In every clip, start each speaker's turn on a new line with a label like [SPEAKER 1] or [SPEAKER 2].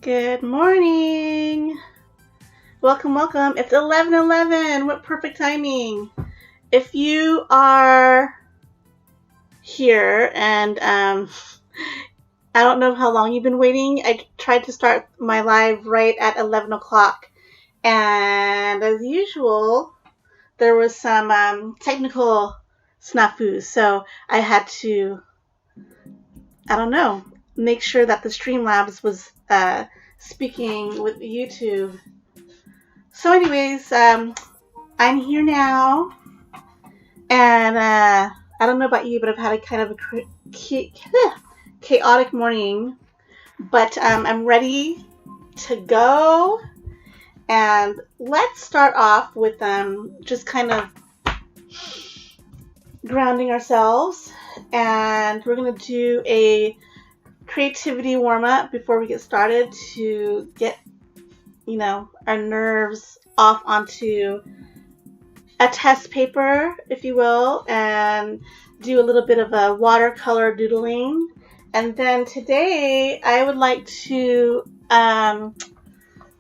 [SPEAKER 1] Good morning. Welcome, welcome. It's 11:11. What perfect timing. If you are here and I don't know how long you've been waiting. I tried to start my live right at 11 o'clock. And as usual, there was some technical snafus. So I had to, make sure that the Streamlabs was speaking with YouTube. So anyways, I'm here now, and I don't know about you, but I've had a kind of a chaotic morning, but I'm ready to go, and let's start off with just kind of grounding ourselves, and we're going to do a creativity warm-up before we get started to get our nerves off onto a test paper, if you will, and do a little bit of a watercolor doodling. And then today I would like to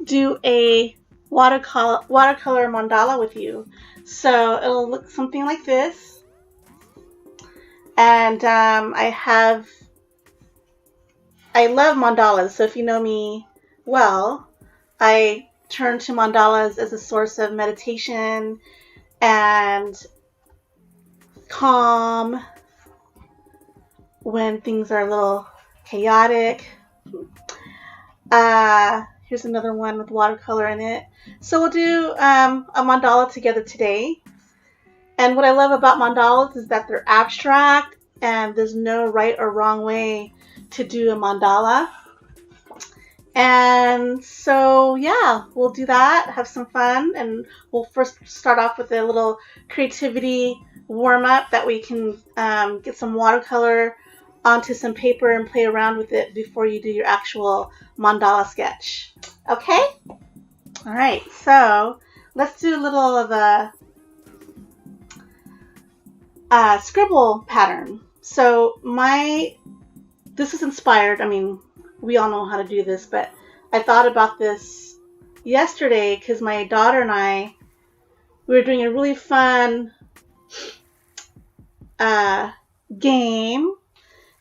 [SPEAKER 1] do a watercolor mandala with you. So it'll look something like this. And I love mandalas, so if you know me well, I turn to mandalas as a source of meditation and calm when things are a little chaotic. Here's another one with watercolor in it. So we'll do a mandala together today. And what I love about mandalas is that they're abstract and there's no right or wrong way to do a mandala. And so, yeah, we'll do that, have some fun, and we'll first start off with a little creativity warm-up that we can get some watercolor onto some paper and play around with it before you do your actual mandala sketch. Okay? All right, so let's do a little of a scribble pattern. So this is inspired, we all know how to do this, but I thought about this yesterday because my daughter and we were doing a really fun game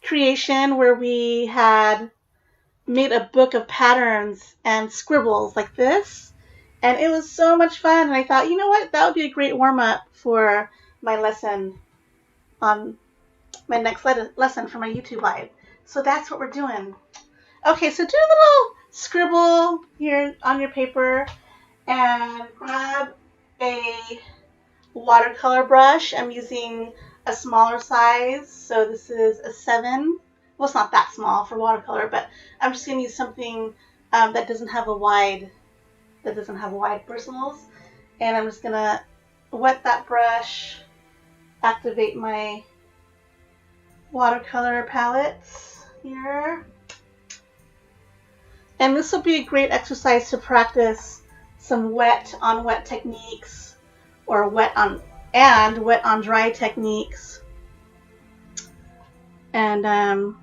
[SPEAKER 1] creation where we had made a book of patterns and scribbles like this, and it was so much fun. And I thought, you know what, that would be a great warm-up for my lesson on my next lesson for my YouTube live. So that's what we're doing. Okay, so do a little scribble here on your paper and grab a watercolor brush. I'm using a smaller size, so this is a 7. Well, it's not that small for watercolor, but I'm just going to use something that doesn't have wide bristles. And I'm just going to wet that brush, activate my watercolor palettes here. And this will be a great exercise to practice some wet on wet techniques or wet on dry techniques. And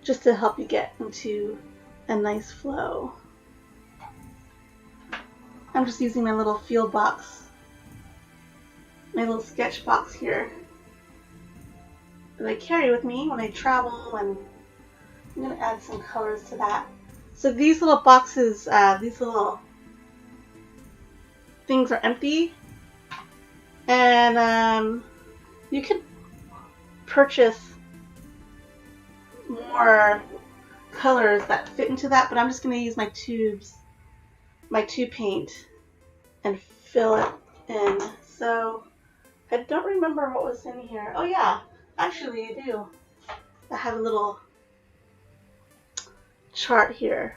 [SPEAKER 1] just to help you get into a nice flow. I'm just using my little field box, my little sketch box here that I carry with me when I travel, and I'm going to add some colors to that. So these little boxes, these little things are empty, and you could purchase more colors that fit into that, but I'm just going to use my tube paint and fill it in. So I don't remember what was in here. Oh yeah, actually I do. I have a little chart here,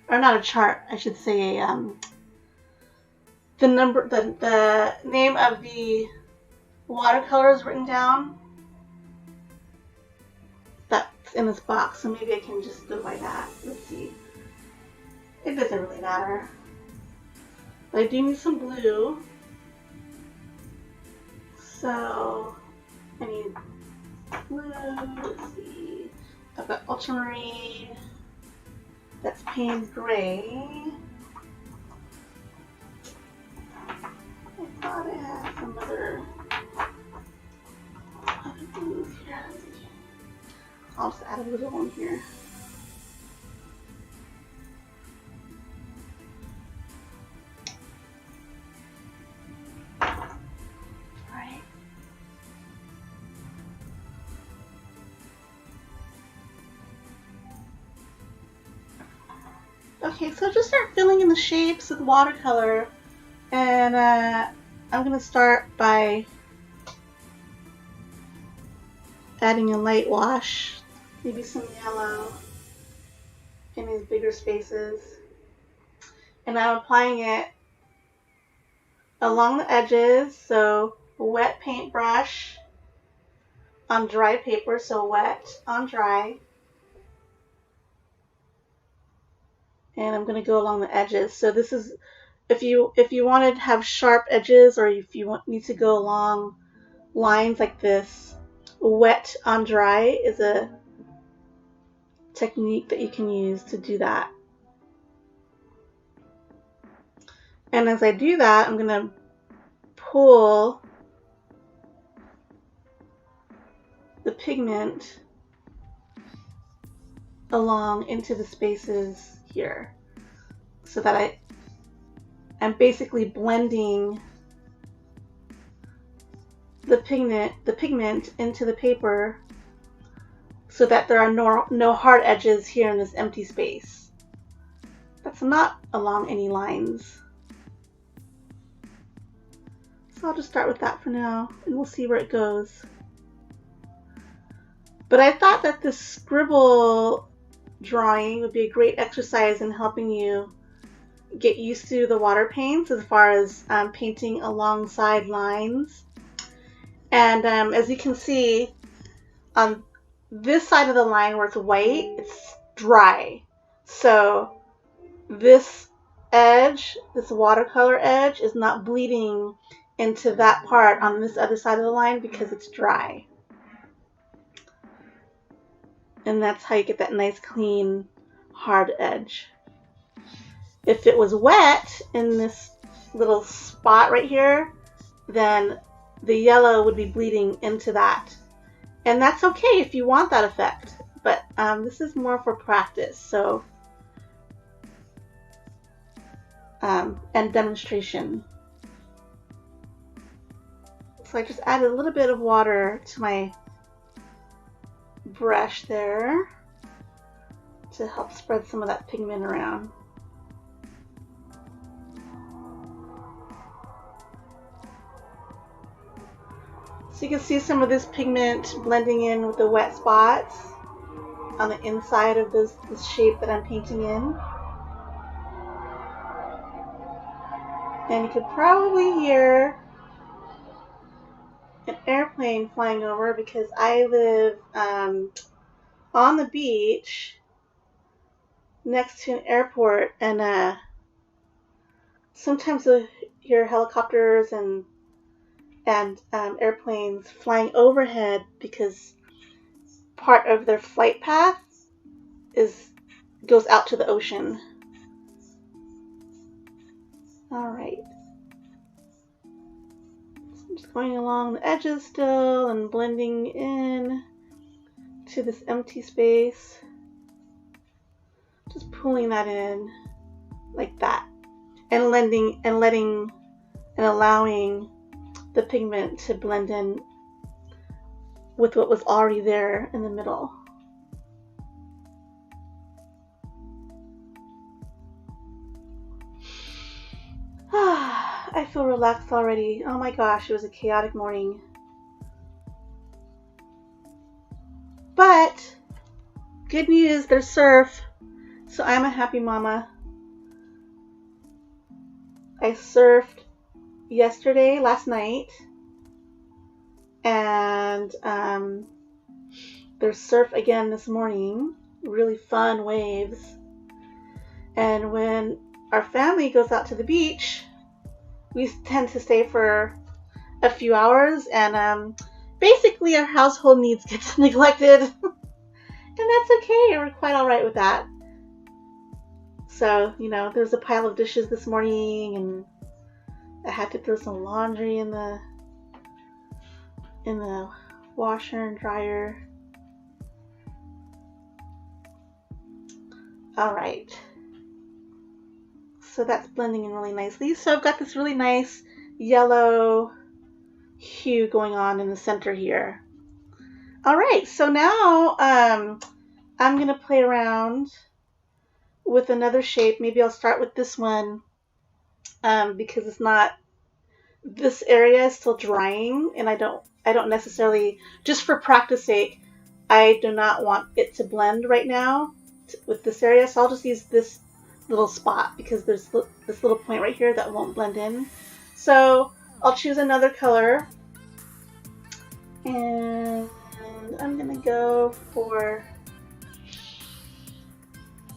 [SPEAKER 1] or not a chart, I should say the name of the watercolors written down. That's in this box, so maybe I can just go by that. Let's see. It doesn't really matter. But I do need some blue. So I need blue. Let's see. I've got ultramarine, that's painted gray. I thought I had some other blues here. I'll just add a little one here. Alright. Okay, so just start filling in the shapes with watercolor, and I'm going to start by adding a light wash, maybe some yellow in these bigger spaces, and I'm applying it along the edges, so a wet paintbrush on dry paper, so wet on dry. And I'm going to go along the edges. So this is, if you wanted to have sharp edges, or if you need to go along lines like this, wet on dry is a technique that you can use to do that. And as I do that, I'm going to pull the pigment along into the spaces here, so that I'm basically blending the pigment into the paper, so that there are no hard edges here in this empty space. That's not along any lines. So I'll just start with that for now, and we'll see where it goes. But I thought that this scribble drawing would be a great exercise in helping you get used to the water paints as far as painting alongside lines. And as you can see, on this side of the line where it's white, it's dry. So this edge, this watercolor edge, is not bleeding into that part on this other side of the line because it's dry. And that's how you get that nice, clean, hard edge. If it was wet in this little spot right here, then the yellow would be bleeding into that. And that's okay if you want that effect, but this is more for practice, so and demonstration. So I just added a little bit of water to my brush there to help spread some of that pigment around. So you can see some of this pigment blending in with the wet spots on the inside of this shape that I'm painting in. And you could probably hear an airplane flying over because I live on the beach next to an airport, and sometimes you'll hear helicopters and airplanes flying overhead because part of their flight path goes out to the ocean. All right. So I'm just going along the edges still and blending in to this empty space. Just pulling that in like that, and letting and allowing the pigment to blend in with what was already there in the middle. I feel relaxed already. Oh my gosh, it was a chaotic morning. But good news, there's surf, so I'm a happy mama. I surfed last night, and there's surf again this morning. Really fun waves. And when our family goes out to the beach, we tend to stay for a few hours, and basically our household needs get neglected. And that's okay, we're quite alright with that. So, you know, there's a pile of dishes this morning, and I had to throw some laundry in the washer and dryer. All right. So that's blending in really nicely. So I've got this really nice yellow hue going on in the center here. All right, so now I'm going to play around with another shape. Maybe I'll start with this one because it's not, this area is still drying, and I don't necessarily, just for practice sake, I do not want it to blend right now with this area, so I'll just use this little spot because there's this little point right here that won't blend in. So I'll choose another color, and I'm gonna go for,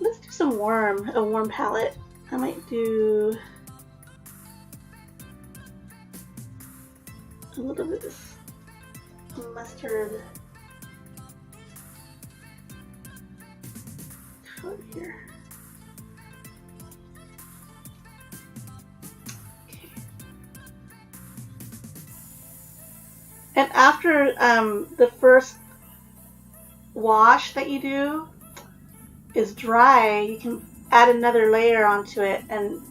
[SPEAKER 1] let's do some a warm palette. I might do a little bit of this mustard color here. Okay. And after the first wash that you do is dry, you can add another layer onto it, and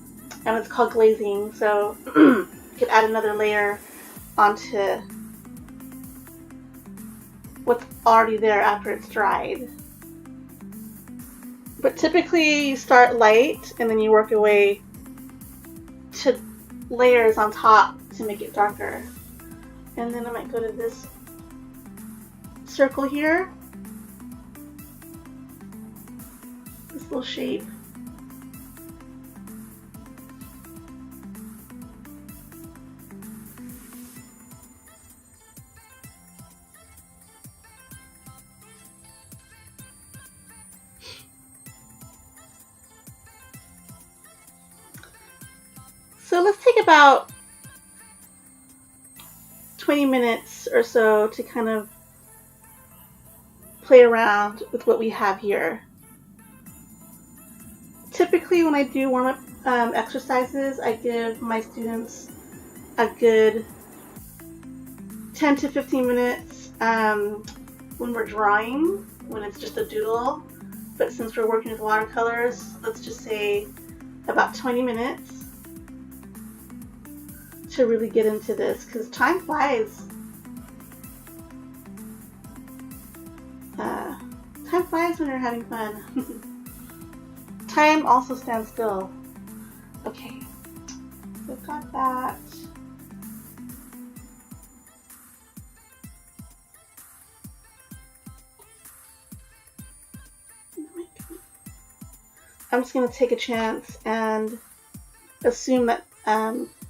[SPEAKER 1] it's called glazing. So you can add another layer onto what's already there after it's dried. But typically you start light and then you work your way to layers on top to make it darker. And then I might go to this circle here, this little shape. So let's take about 20 minutes or so to kind of play around with what we have here. Typically when I do warm-up exercises, I give my students a good 10 to 15 minutes when we're drawing, when it's just a doodle. But since we're working with watercolors, let's just say about 20 minutes to really get into this, because time flies. Time flies when you're having fun. Time also stands still. Okay, so I've got that. I'm just going to take a chance and assume that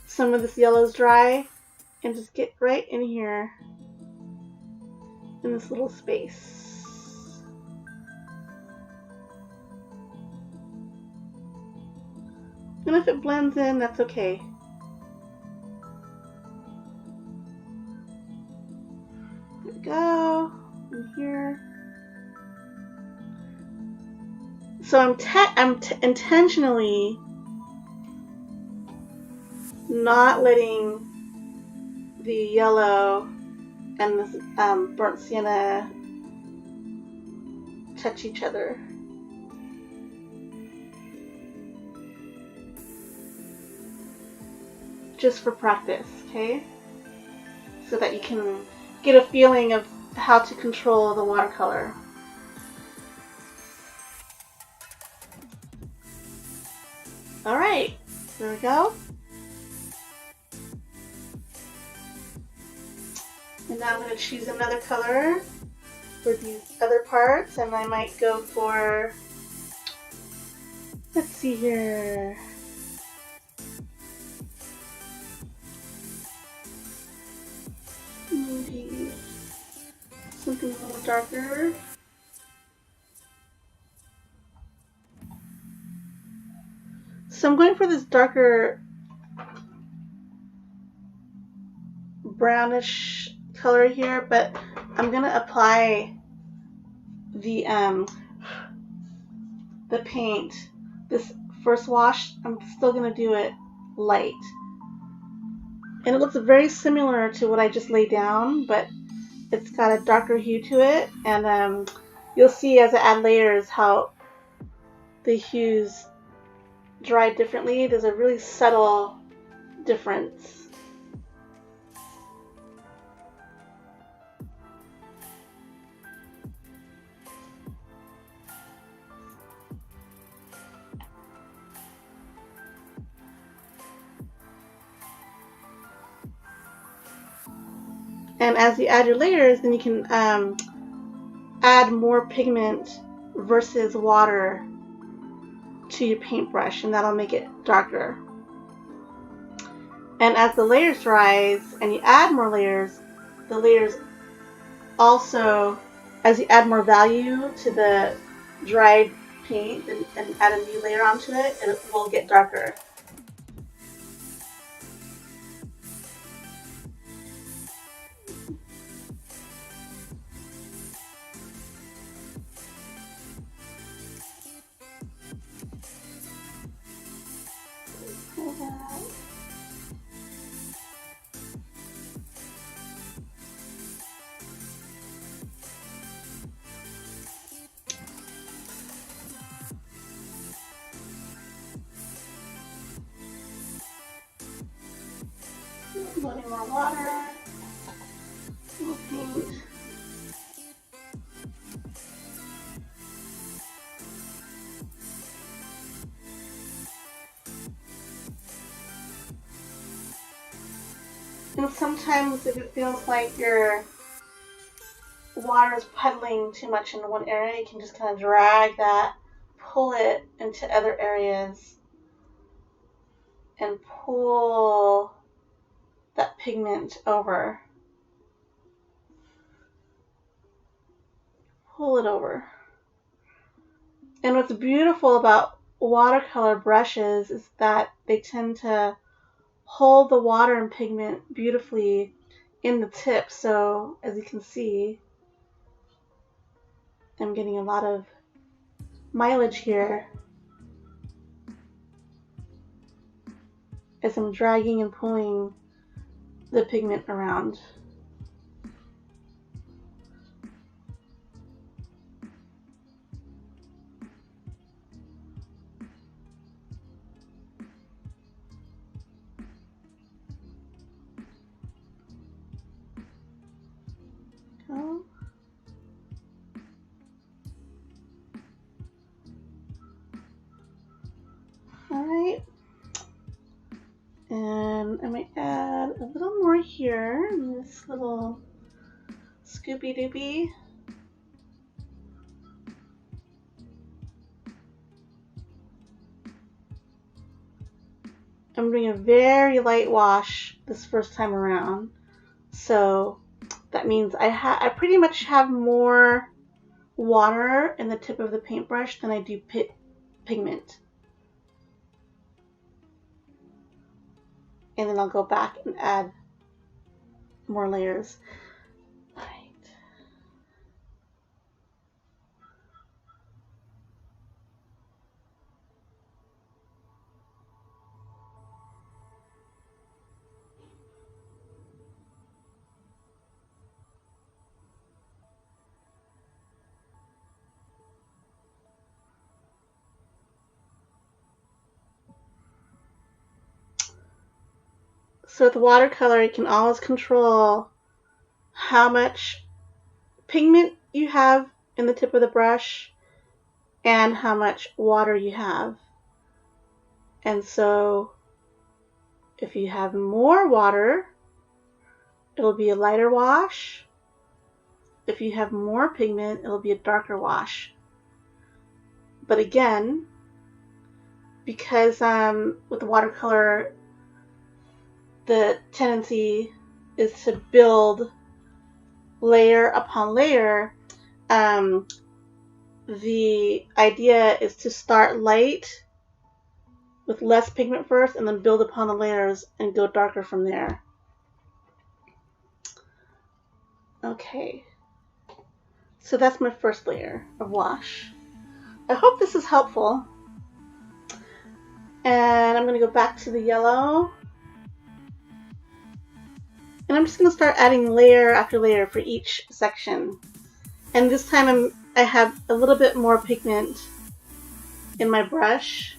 [SPEAKER 1] some of this yellow is dry, and just get right in here in this little space. And if it blends in, that's okay. There we go, in here. So I'm intentionally not letting the yellow and this burnt sienna touch each other. Just for practice, okay? So that you can get a feeling of how to control the watercolor. All right, there we go. And now I'm going to choose another color for these other parts, and I might go for, let's see here. Maybe something a little darker. So I'm going for this darker brownish color here, but I'm gonna apply the paint, this first wash, I'm still going to do it light. And it looks very similar to what I just laid down, but it's got a darker hue to it. And you'll see as I add layers how the hues dry differently. There's a really subtle difference. And as you add your layers, then you can add more pigment versus water to your paintbrush, and that'll make it darker. And as the layers rise and you add more layers, the layers also, as you add more value to the dried paint and add a new layer onto it, it will get darker. Loading more water. More paint. And sometimes if it feels like your water is puddling too much in one area, you can just kind of drag that, pull it into other areas, and pull that pigment over. Pull it over. And what's beautiful about watercolor brushes is that they tend to hold the water and pigment beautifully in the tip. So as you can see, I'm getting a lot of mileage here as I'm dragging and pulling the pigment around. Go. All right. And I might add a little more here in this little scoopy doopy. I'm doing a very light wash this first time around. So that means I pretty much have more water in the tip of the paintbrush than I do pigment. And then I'll go back and add more layers. All right. So with watercolor, you can always control how much pigment you have in the tip of the brush and how much water you have. And so if you have more water, it'll be a lighter wash. If you have more pigment, it'll be a darker wash. But again, because with the watercolor, the tendency is to build layer upon layer, the idea is to start light with less pigment first and then build upon the layers and go darker from there. Okay, so that's my first layer of wash. I hope this is helpful. And I'm going to go back to the yellow. And I'm just going to start adding layer after layer for each section. And this time I have a little bit more pigment in my brush.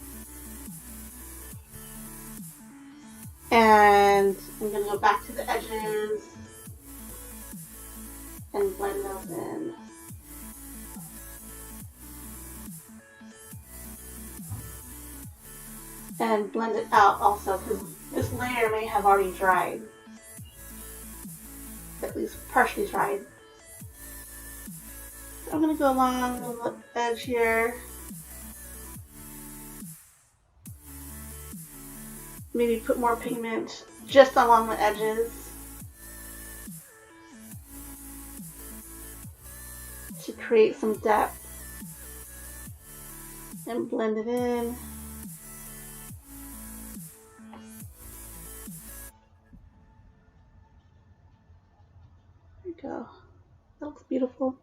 [SPEAKER 1] And I'm going to go back to the edges and blend those in. And blend it out also, because this layer may have already dried. At least partially dried. So I'm going to go along the edge here. Maybe put more pigment just along the edges to create some depth. And blend it in. There you go. That looks beautiful.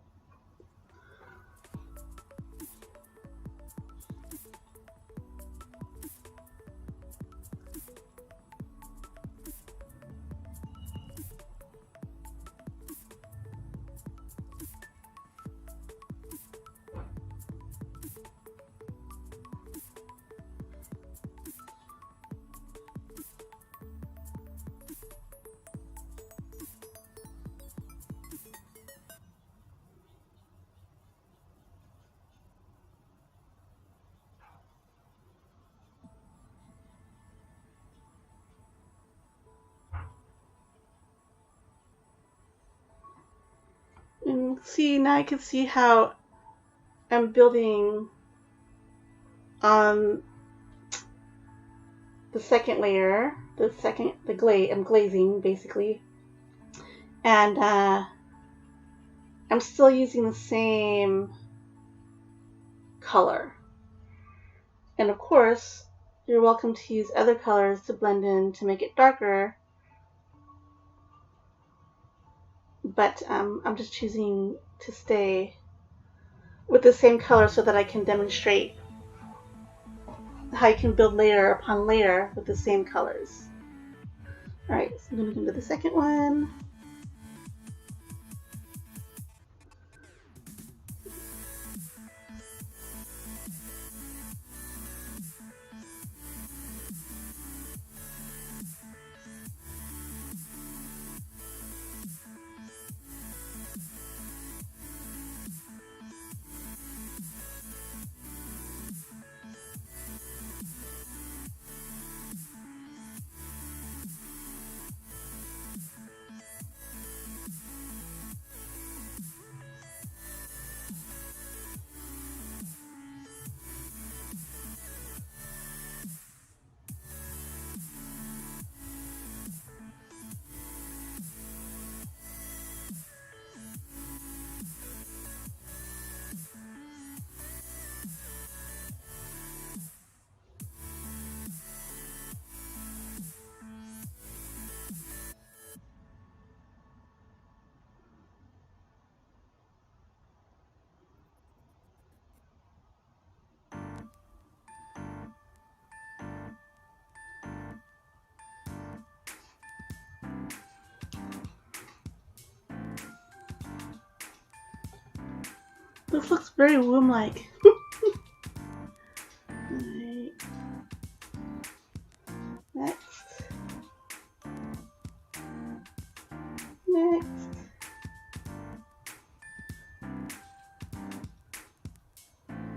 [SPEAKER 1] And see, now I can see how I'm building on the second layer, I'm glazing basically, and I'm still using the same color. And of course, you're welcome to use other colors to blend in to make it darker, but I'm just choosing to stay with the same color so that I can demonstrate how you can build layer upon layer with the same colors. Alright, so I'm going to go to the second one. This looks very womb-like. Alright. Next. Next.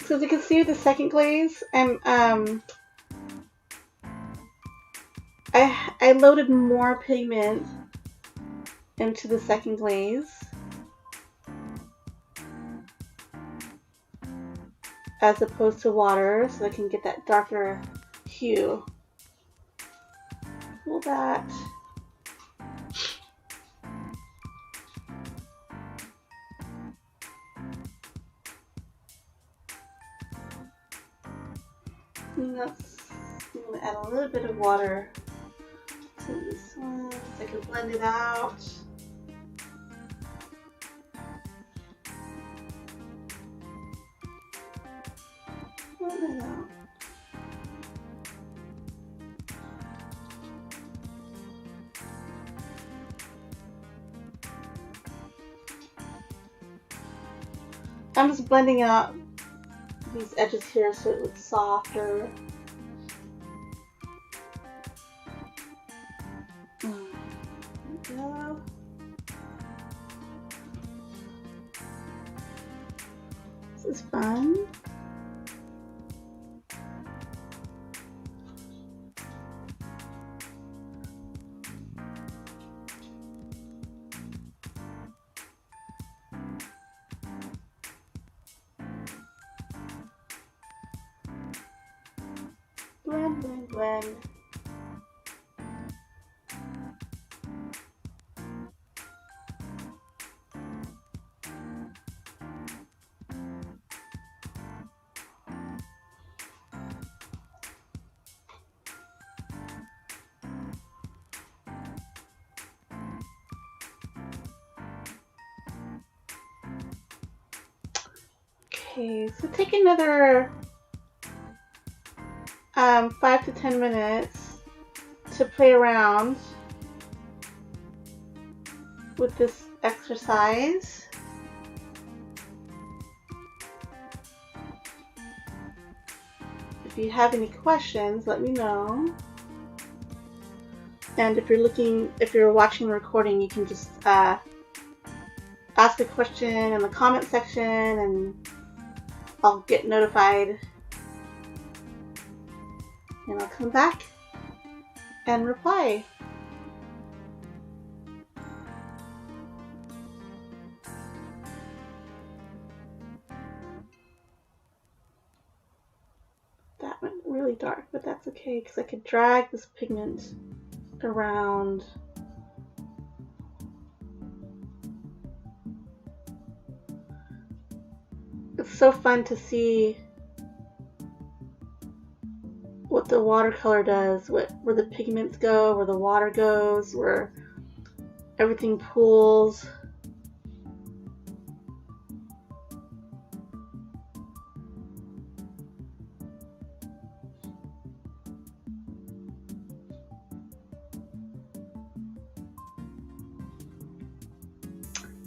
[SPEAKER 1] So as you can see with the second glaze, I loaded more pigment into the second glaze as opposed to water, so I can get that darker hue. Pull that. And that's, I'm going to add a little bit of water to this one so I can blend it out. Blend it out. I'm just blending out these edges here so it looks softer. There we go. This is fun. Blend, blend, blend. Okay, so take another 5 to 10 minutes to play around with this exercise. If you have any questions, let me know. And if you're watching the recording, you can just ask a question in the comment section and I'll get notified. And I'll come back and reply. That went really dark, but that's okay because I could drag this pigment around. It's so fun to see what the watercolor does, where the pigments go, where the water goes, where everything pools.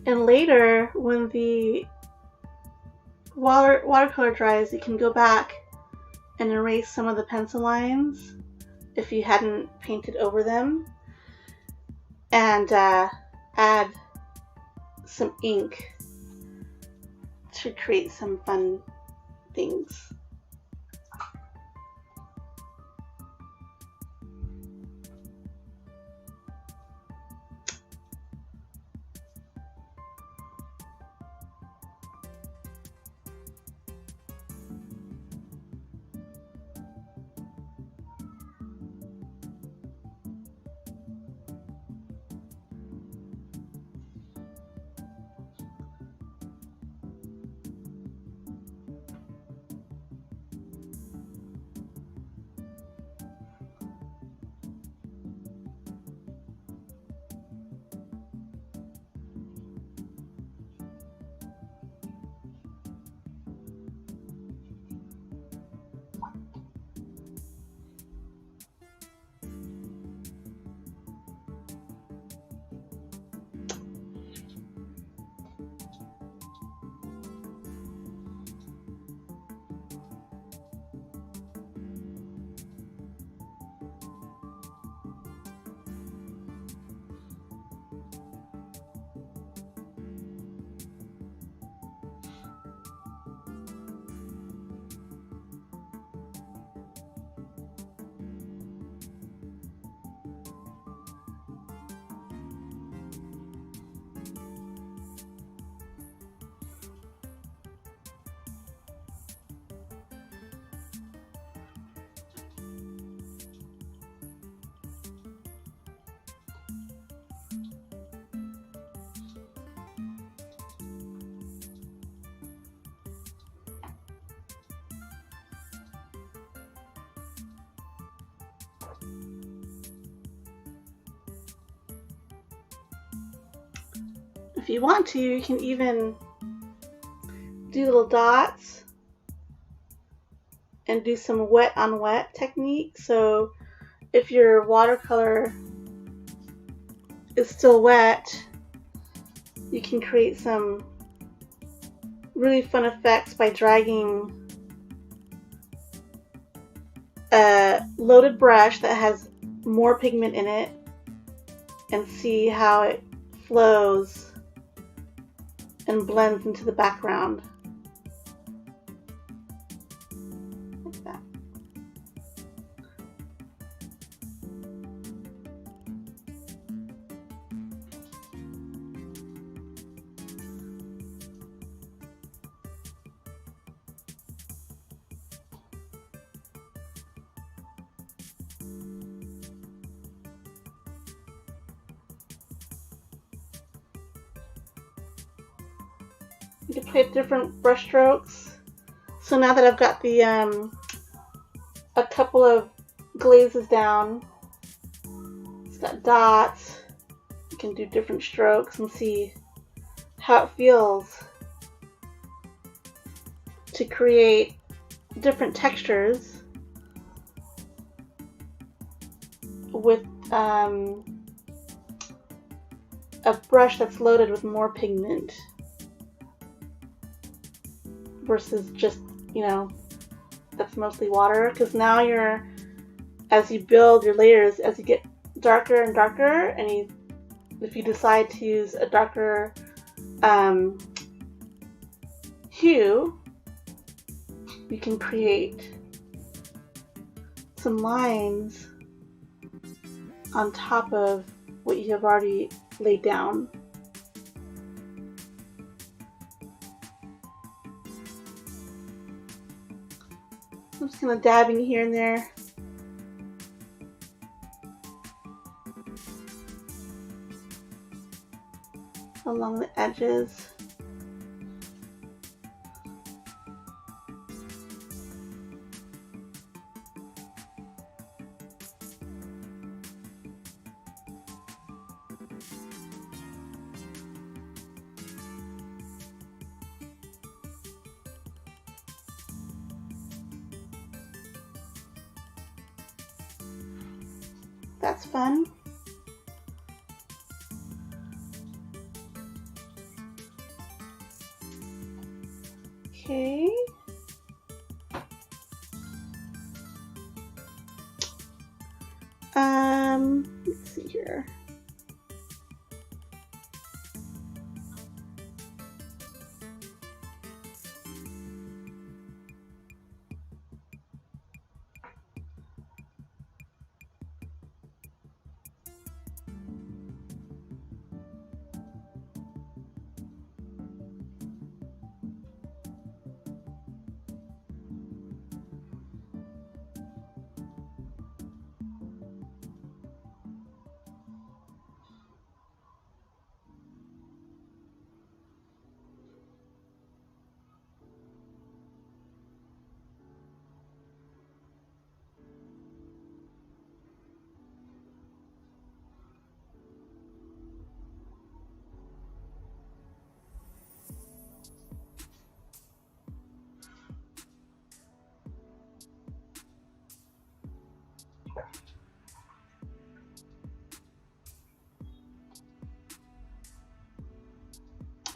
[SPEAKER 1] And later, when the watercolor dries, you can go back and erase some of the pencil lines if you hadn't painted over them, and add some ink to create some fun things. If you want to, you can even do little dots and do some wet on wet technique. So if your watercolor is still wet, you can create some really fun effects by dragging a loaded brush that has more pigment in it and see how it flows and blends into the background. Like that. You can play with different brush strokes. So now that I've got the a couple of glazes down, it's got dots. You can do different strokes and see how it feels to create different textures with a brush that's loaded with more pigment versus just, that's mostly water. Because now as you build your layers, as you get darker and darker, and if you decide to use a darker hue, you can create some lines on top of what you have already laid down. I'm just kind of dabbing here and there. Along the edges. That's fun. Okay. Let's see here.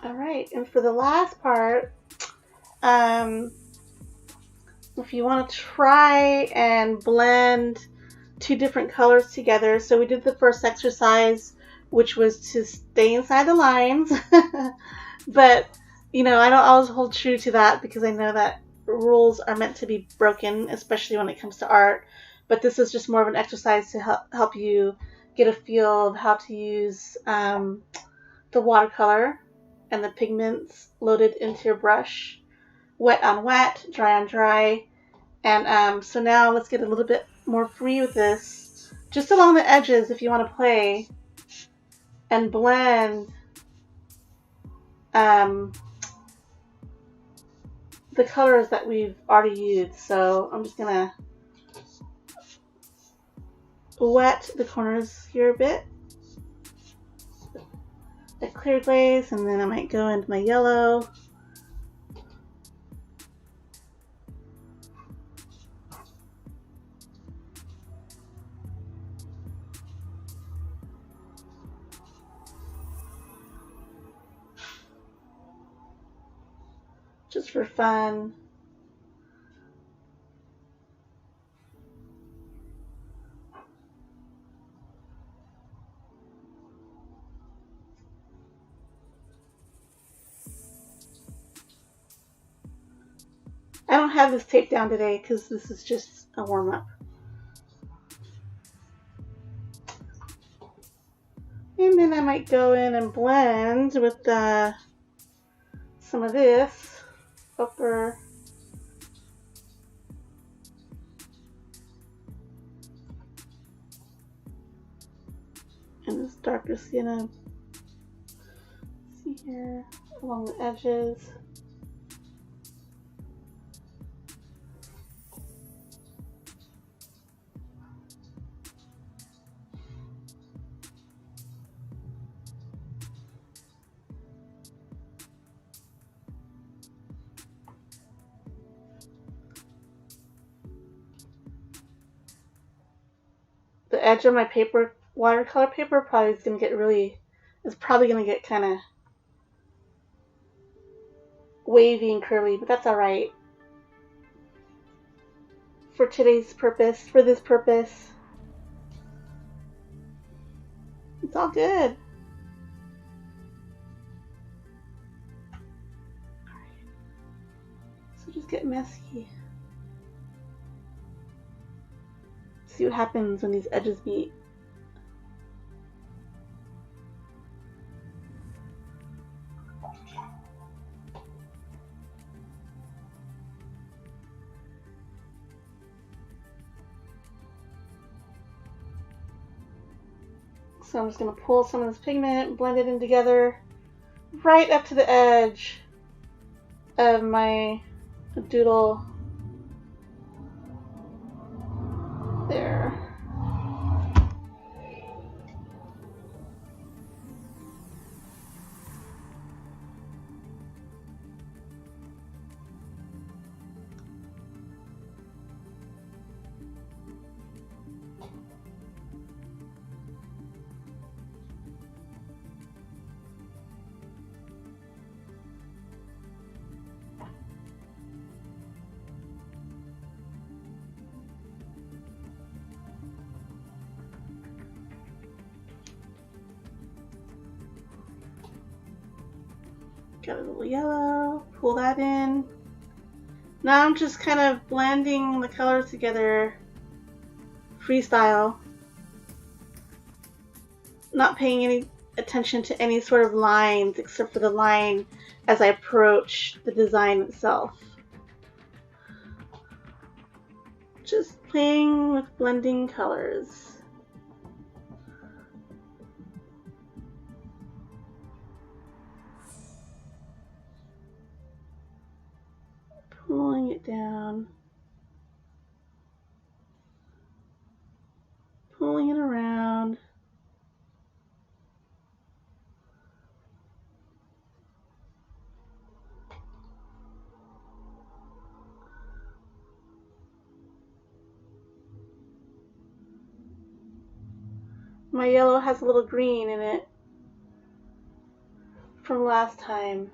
[SPEAKER 1] All right, and for the last part, if you want to try and blend two different colors together, so we did the first exercise, which was to stay inside the lines, but I don't always hold true to that because I know that rules are meant to be broken, especially when it comes to art. But this is just more of an exercise to help you get a feel of how to use the watercolor and the pigments loaded into your brush, wet on wet, dry on dry. And so now let's get a little bit more free with this, just along the edges if you want to play and blend the colors that we've already used. So I'm just gonna wet the corners here a bit, a clear glaze, and then I might go into my yellow. just for fun. I don't have this tape down today because this is just a warm-up. And then I might go in and blend with some of this Duper. And this darker sienna. See here along the edges. The edge of my paper, watercolor paper, probably is going to get kind of wavy and curly, but that's alright. For this purpose, it's all good. So just get messy. See what happens when these edges meet. So I'm just going to pull some of this pigment, blend it in together, right up to the edge of my doodle there. Got a little yellow, pull that in. Now I'm just kind of blending the colors together, freestyle, not paying any attention to any sort of lines except for the line as I approach the design itself. Just playing with blending colors. Pulling it down, pulling it around. My yellow has a little green in it from last time.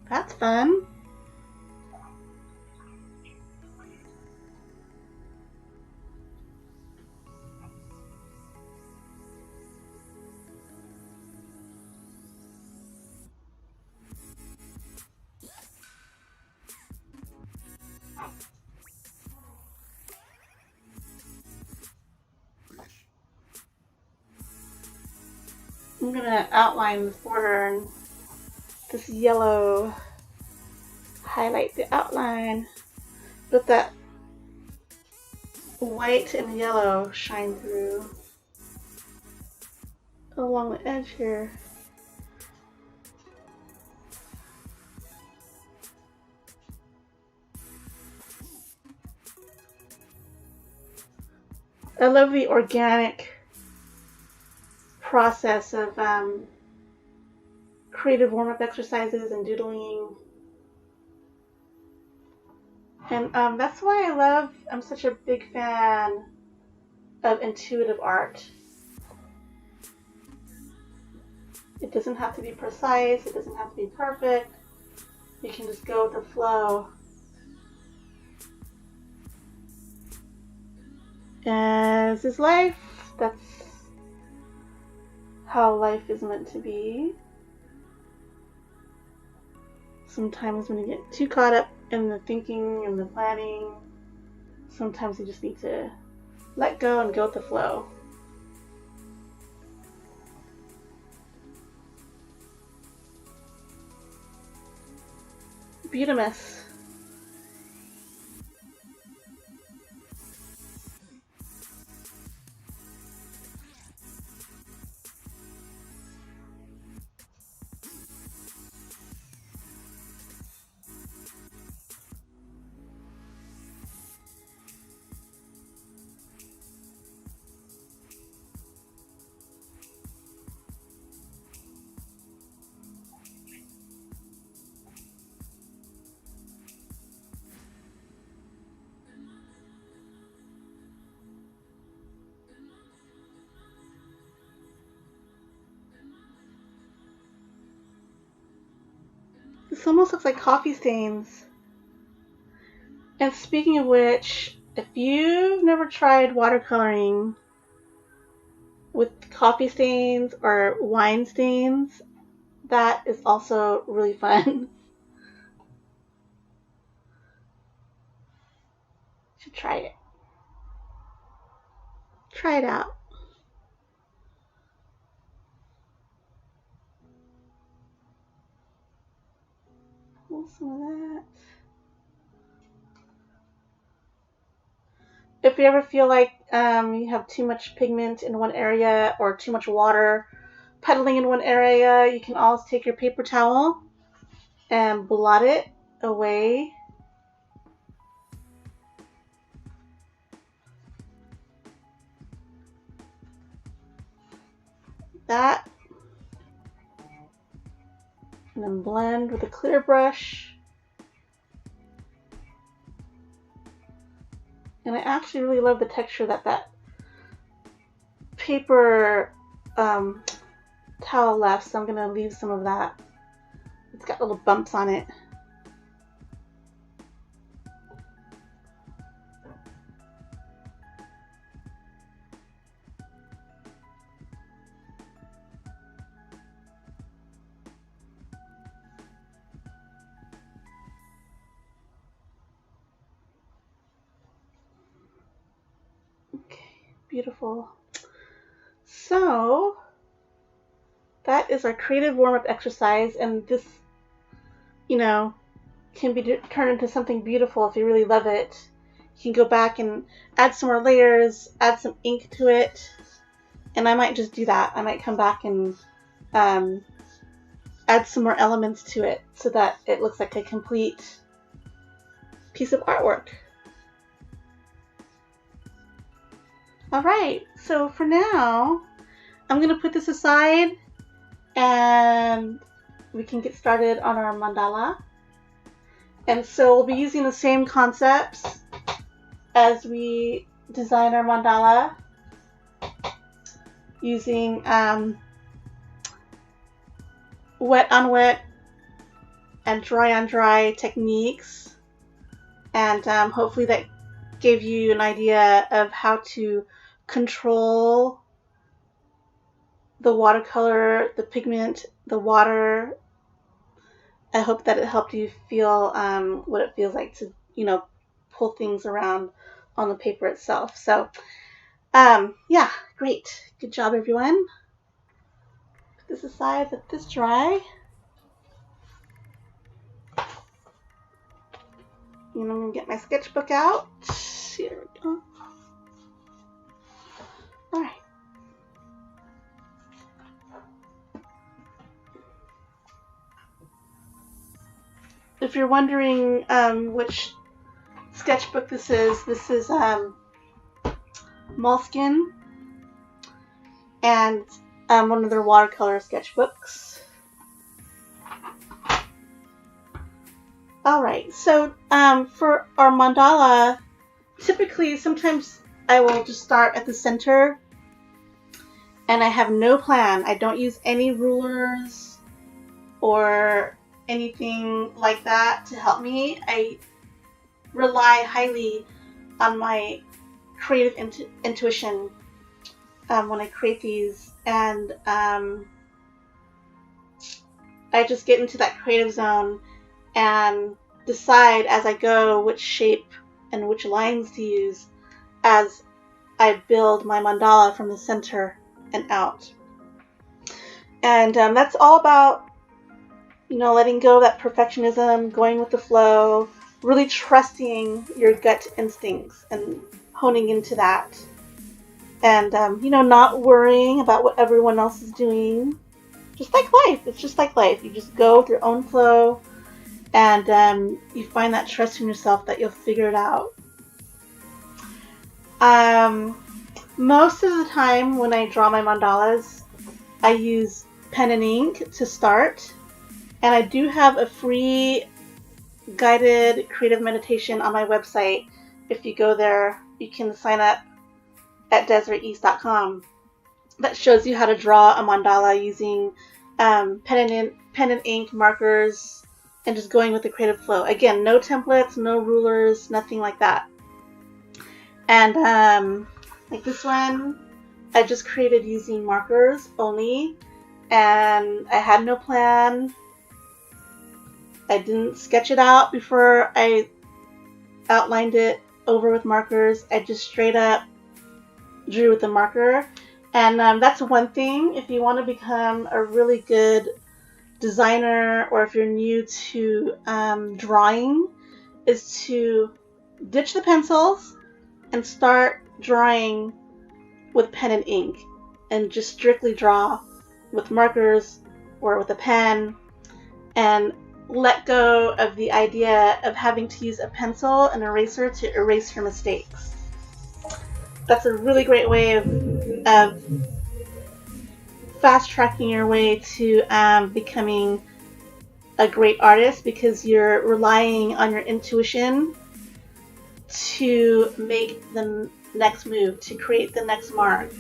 [SPEAKER 1] That's fun. I'm going to outline this border and this yellow, highlight the outline, but that white and yellow shine through along the edge here. I love the organic process of creative warm-up exercises and doodling. And that's why I'm such a big fan of intuitive art. It doesn't have to be precise, it doesn't have to be perfect. You can just go with the flow. As is life, that's how life is meant to be. Sometimes when you get too caught up in the thinking and the planning, sometimes you just need to let go and go with the flow. Beautimus. This almost looks like coffee stains. And speaking of which, if you've never tried watercoloring with coffee stains or wine stains, that is also really fun. You should try it. Try it out. Pull some of that. If you ever feel like you have too much pigment in one area or too much water puddling in one area, you can always take your paper towel and blot it away. That. And then blend with a clear brush. And I actually really love the texture that paper towel left, so I'm going to leave some of that. It's got little bumps on it. Beautiful. So that is our creative warm-up exercise, and this, can be turned into something beautiful if you really love it. You can go back and add some more layers, add some ink to it, and I might just do that. I might come back and add some more elements to it so that it looks like a complete piece of artwork. Alright, so for now, I'm going to put this aside and we can get started on our mandala. And so we'll be using the same concepts as we design our mandala, using wet on wet and dry on dry techniques. And hopefully that gave you an idea of how to control the watercolor, the pigment, the water. I hope that it helped you feel what it feels like to, pull things around on the paper itself. So, yeah, great. Good job, everyone. Put this aside, let this dry. And I'm going to get my sketchbook out. Here we go. All right. If you're wondering which sketchbook this is moleskin and one of their watercolor sketchbooks. Alright, so for our mandala, typically sometimes I will just start at the center and I have no plan. I don't use any rulers or anything like that to help me. I rely highly on my creative intuition when I create these, and I just get into that creative zone and decide as I go which shape and which lines to use as I build my mandala from the center and out. And that's all about, letting go of that perfectionism, going with the flow, really trusting your gut instincts and honing into that. And, not worrying about what everyone else is doing. Just like life. It's just like life. You just go with your own flow and you find that trust in yourself that you'll figure it out. Most of the time when I draw my mandalas, I use pen and ink to start. And I do have a free guided creative meditation on my website. If you go there, you can sign up at DesireeEast.com. That shows you how to draw a mandala using pen and ink, markers, and just going with the creative flow. Again, no templates, no rulers, nothing like that. And like this one, I just created using markers only, and I had no plan. I didn't sketch it out before I outlined it over with markers. I just straight up drew with the marker. And that's one thing. If you want to become a really good designer, or if you're new to drawing, is to ditch the pencils and start drawing with pen and ink, and just strictly draw with markers or with a pen, and let go of the idea of having to use a pencil and eraser to erase your mistakes. That's a really great way of fast-tracking your way to becoming a great artist, because you're relying on your intuition to make the next move, to create the next mark.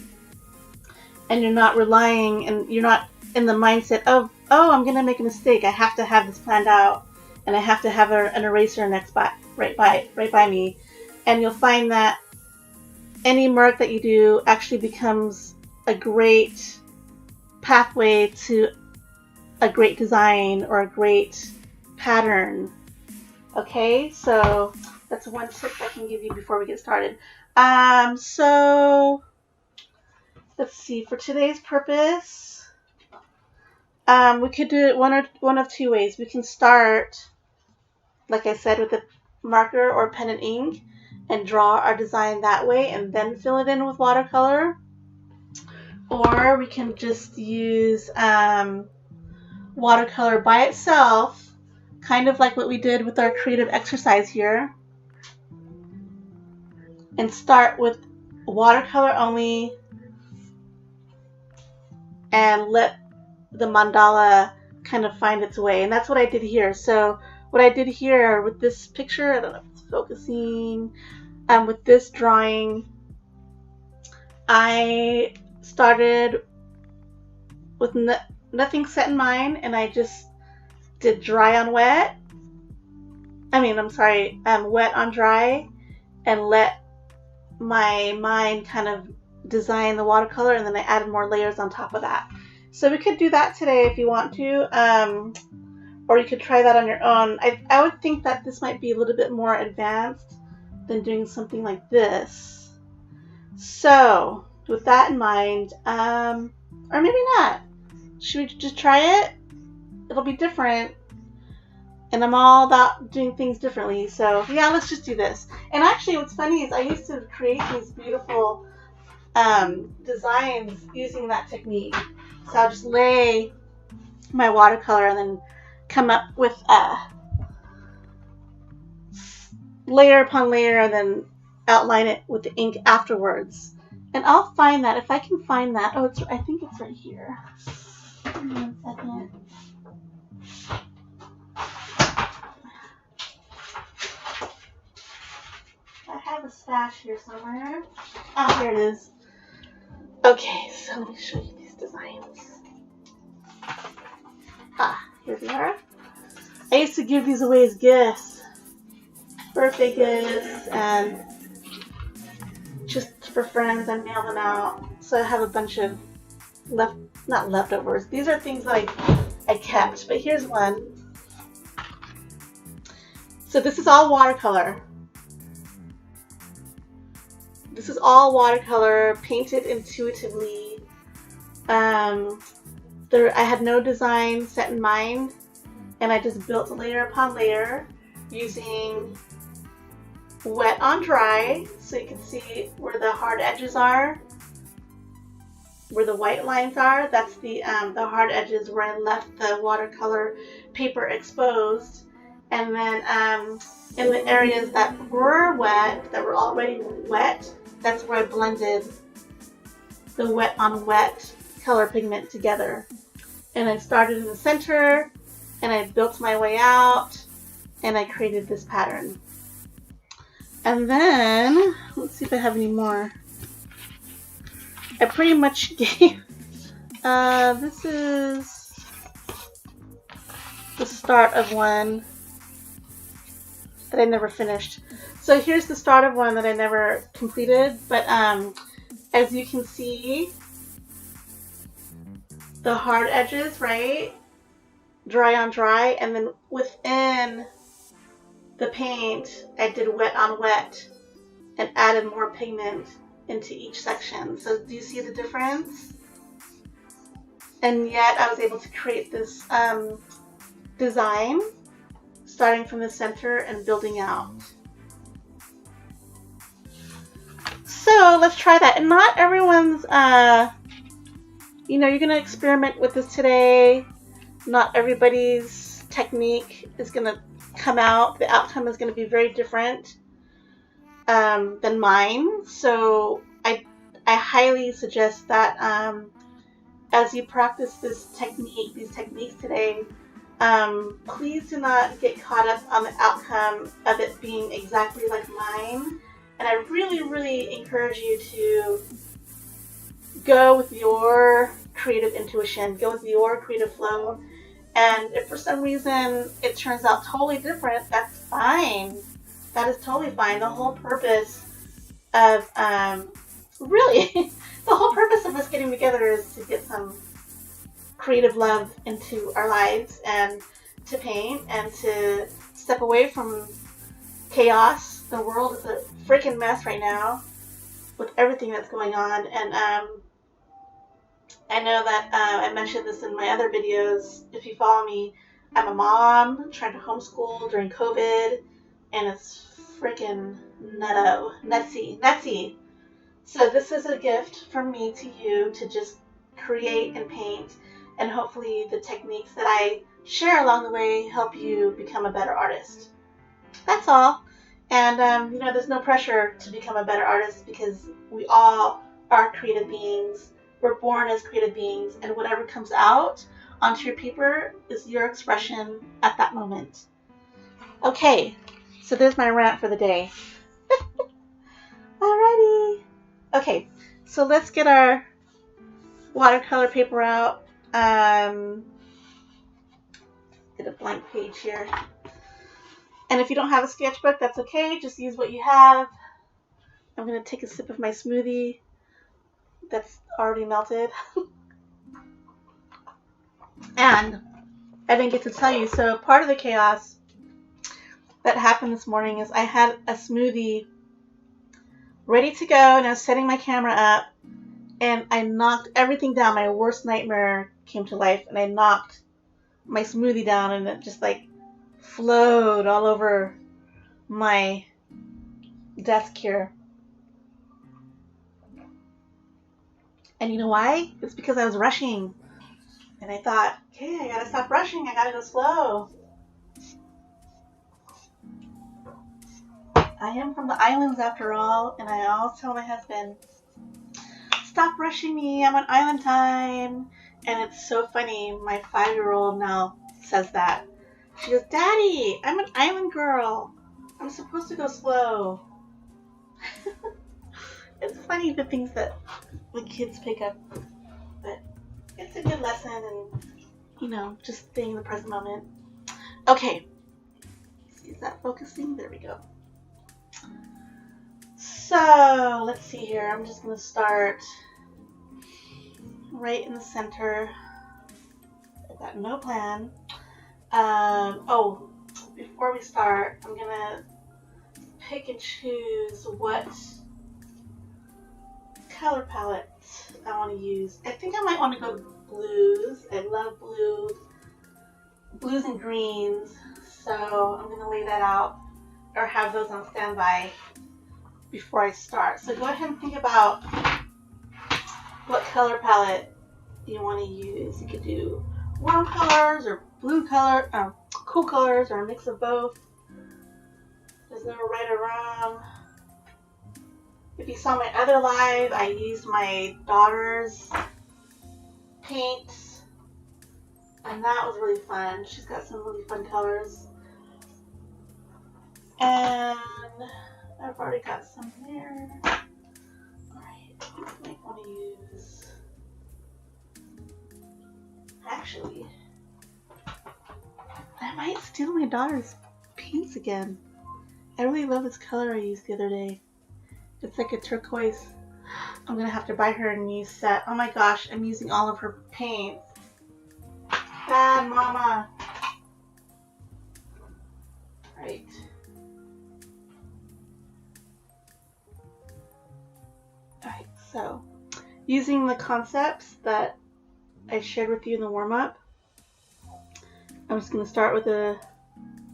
[SPEAKER 1] And you're not relying, and you're not in the mindset of, oh, I'm going to make a mistake. I have to have this planned out, and I have to have an eraser right by me. And you'll find that any mark that you do actually becomes a great pathway to a great design or a great pattern. Okay, so that's one tip I can give you before we get started. So let's see, for today's purpose, we could do it one of two ways. We can start, like I said, with a marker or pen and ink and draw our design that way and then fill it in with watercolor. Or we can just use watercolor by itself, kind of like what we did with our creative exercise here, and start with watercolor only and let the mandala kind of find its way. And that's what I did here. So what I did here with this picture, I don't know if it's focusing, with this drawing, I started with nothing set in mind, and I just did dry on wet. Wet on dry, and let my mind kind of design the watercolor, and then I added more layers on top of that. So we could do that today if you want to, or you could try that on your own. I would think that this might be a little bit more advanced than doing something like this. So with that in mind, or maybe not. Should we just try it? It'll be different. And I'm all about doing things differently. So yeah, let's just do this. And actually what's funny is I used to create these beautiful designs using that technique. So I'll just lay my watercolor and then come up with layer upon layer, and then outline it with the ink afterwards. And I'll find that if I can find that. Oh, I think it's right here. Give me 1 second. I have a stash here somewhere. Oh, here it is. Okay, so let me show you these designs. Here they are. I used to give these away as gifts, birthday gifts, and just for friends and mail them out. So I have a bunch of not leftovers. These are things that I kept, but here's one. So this is all watercolor. This is all watercolor, painted intuitively. I had no design set in mind, and I just built layer upon layer using wet on dry, so you can see where the hard edges are, where the white lines are. That's the hard edges where I left the watercolor paper exposed. And then in the areas that were wet, that were already wet, that's where I blended the wet on wet color pigment together. And I started in the center, and I built my way out, and I created this pattern. And then, let's see if I have any more. I pretty much gave, this is the start of one that I never finished. So here's the start of one that I never completed, but as you can see, the hard edges, right? Dry on dry, and then within the paint, I did wet on wet and added more pigment into each section. So do you see the difference? And yet I was able to create this design starting from the center and building out. So let's try that. And not everyone's, you're going to experiment with this today. Not everybody's technique is going to come out. The outcome is going to be very different than mine. So I highly suggest that as you practice these techniques today, please do not get caught up on the outcome of it being exactly like mine. And I really, really encourage you to go with your creative intuition, go with your creative flow. And if for some reason it turns out totally different, that's fine. That is totally fine. The whole purpose of, really, the whole purpose of us getting together is to get some creative love into our lives and to paint and to step away from chaos. The world is a freaking mess right now with everything that's going on. And I know that I mentioned this in my other videos. If you follow me, I'm a mom trying to homeschool during COVID, and it's freaking nutsy. So this is a gift from me to you to just create and paint, and hopefully the techniques that I share along the way help you become a better artist. That's all. And there's no pressure to become a better artist because we all are creative beings. We're born as creative beings, and whatever comes out onto your paper is your expression at that moment. Okay, so there's my rant for the day. Alrighty. Okay, so let's get our watercolor paper out. Get a blank page here. And if you don't have a sketchbook, that's okay. Just use what you have. I'm going to take a sip of my smoothie that's already melted. And I didn't get to tell you, so part of the chaos that happened this morning is I had a smoothie ready to go, and I was setting my camera up, and I knocked everything down. My worst nightmare came to life, and I knocked my smoothie down, and it just like flowed all over my desk here. And you know why? It's because I was rushing. And I thought, okay, I gotta stop rushing. I gotta go slow. I am from the islands after all, and I always tell my husband, stop rushing me. I'm on island time. And it's so funny. My 5-year-old now says that. She goes, Daddy, I'm an island girl. I'm supposed to go slow. It's funny the things that the kids pick up. But it's a good lesson and, you know, just staying in the present moment. Okay. Is that focusing? There we go. So, let's see here. I'm just going to start right in the center. I've got no plan. Before we start, I'm going to pick and choose what color palette I want to use. I think I might want to go blues. I love blues and greens. So I'm going to lay that out or have those on standby before I start. So go ahead and think about what color palette you want to use. You could do warm colors or blue color, cool colors, or a mix of both. There's no right or wrong. If you saw my other live, I used my daughter's paints, and that was really fun. She's got some really fun colors. And I've already got some there. Alright, I might want to use... Actually, I might steal my daughter's paints again. I really love this color I used the other day. It's like a turquoise. I'm going to have to buy her a new set. Oh my gosh, I'm using all of her paints. Bad mama. Right. Alright, so using the concepts that I shared with you in the warm-up, I'm just going to start with a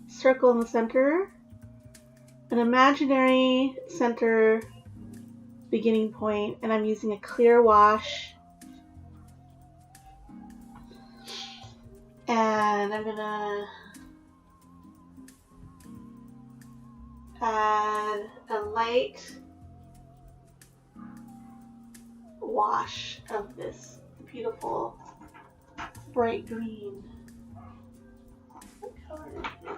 [SPEAKER 1] circle in the center, an imaginary center beginning point, and I'm using a clear wash. And I'm going to add a light wash of this beautiful bright green. What color is this?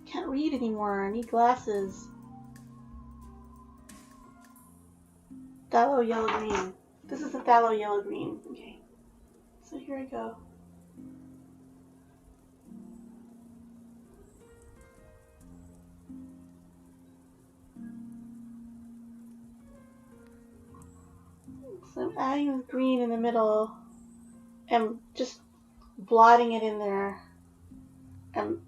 [SPEAKER 1] Can't read anymore. I need glasses. Phthalo yellow green. This is a phthalo yellow green. Okay. So here I go. So I'm adding the green in the middle and just blotting it in there. And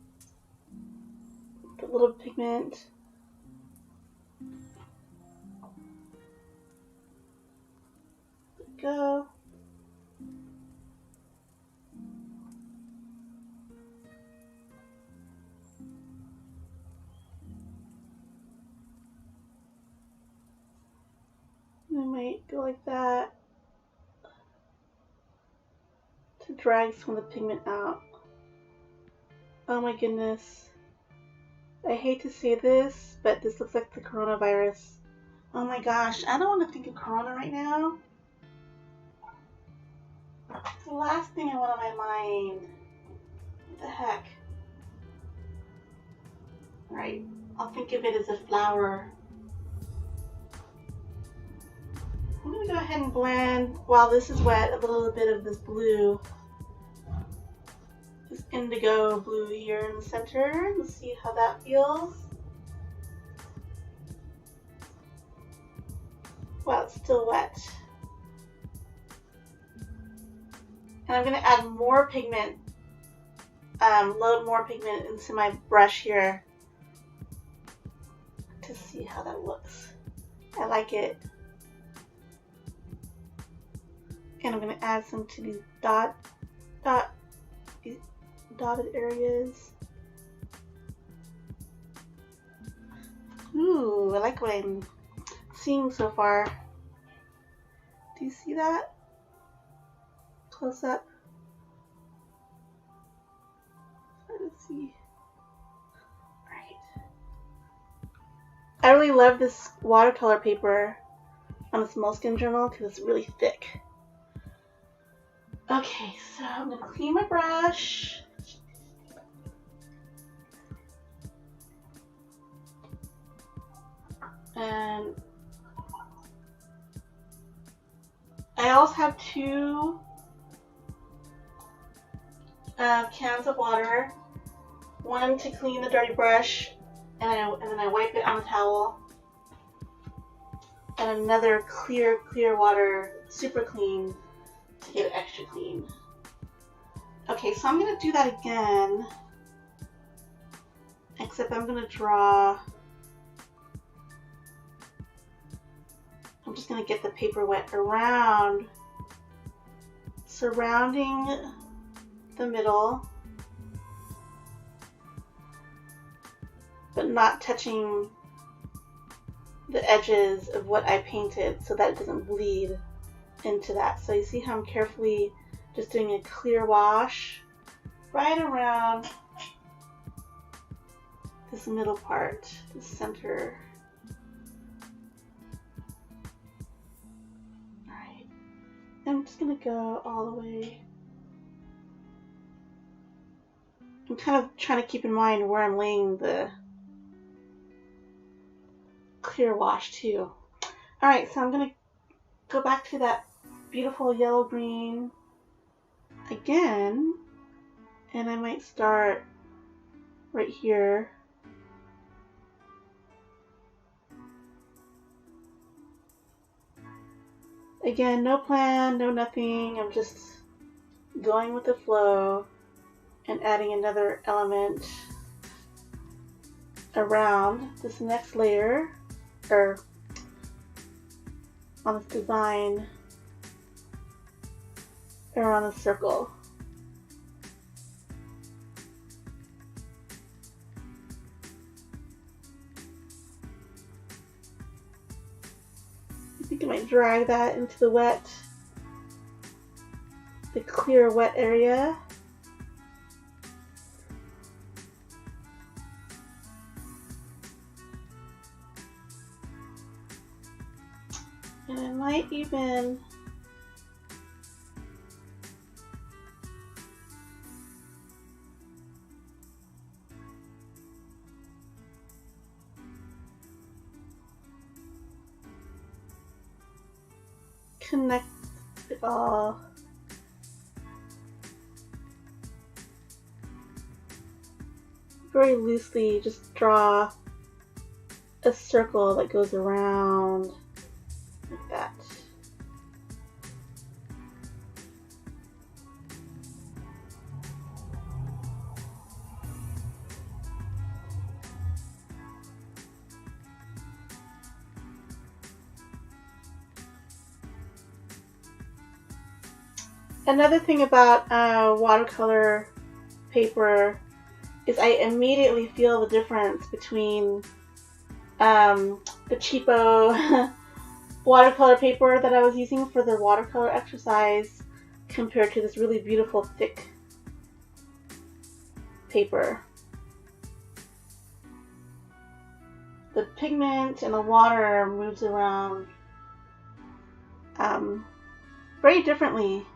[SPEAKER 1] the little pigment. There we go. And I might go like that to drag some of the pigment out. Oh my goodness. I hate to say this, but this looks like the coronavirus. Oh my gosh, I don't want to think of corona right now. It's the last thing I want on my mind. What the heck? Alright, I'll think of it as a flower. I'm going to go ahead and blend, while this is wet, a little bit of this blue. This indigo blue here in the center. Let's see how that feels. While it's still wet. And I'm going to add more pigment, load more pigment into my brush here to see how that looks. I like it. And I'm going to add some to these dotted areas. Ooh, I like what I'm seeing so far. Do you see that? Close up. Let's see. Alright. I really love this watercolor paper on this moleskin journal because it's really thick. Okay, so I'm going to clean my brush. And I also have 2 cans of water. One to clean the dirty brush, and then I wipe it on the towel. And another clear water, super clean, to get it extra clean. Okay, so I'm going to do that again, except I'm going to draw. I'm just going to get the paper wet around, surrounding the middle, but not touching the edges of what I painted so that it doesn't bleed into that. So you see how I'm carefully just doing a clear wash right around this middle part, the center. Alright, I'm just going to go all the way. I'm kind of trying to keep in mind where I'm laying the clear wash too. Alright, so I'm going to go back to that beautiful yellow green again, and I might start right here. Again, no plan, no nothing. I'm just going with the flow and adding another element around this next layer, or on this design, or on the circle. I think I might drag that into the clear wet area. And I might even connect it all. Very loosely, just draw a circle that goes around like that. Another thing about watercolor paper is I immediately feel the difference between the cheapo watercolor paper that I was using for the watercolor exercise compared to this really beautiful thick paper. The pigment and the water moves around very differently.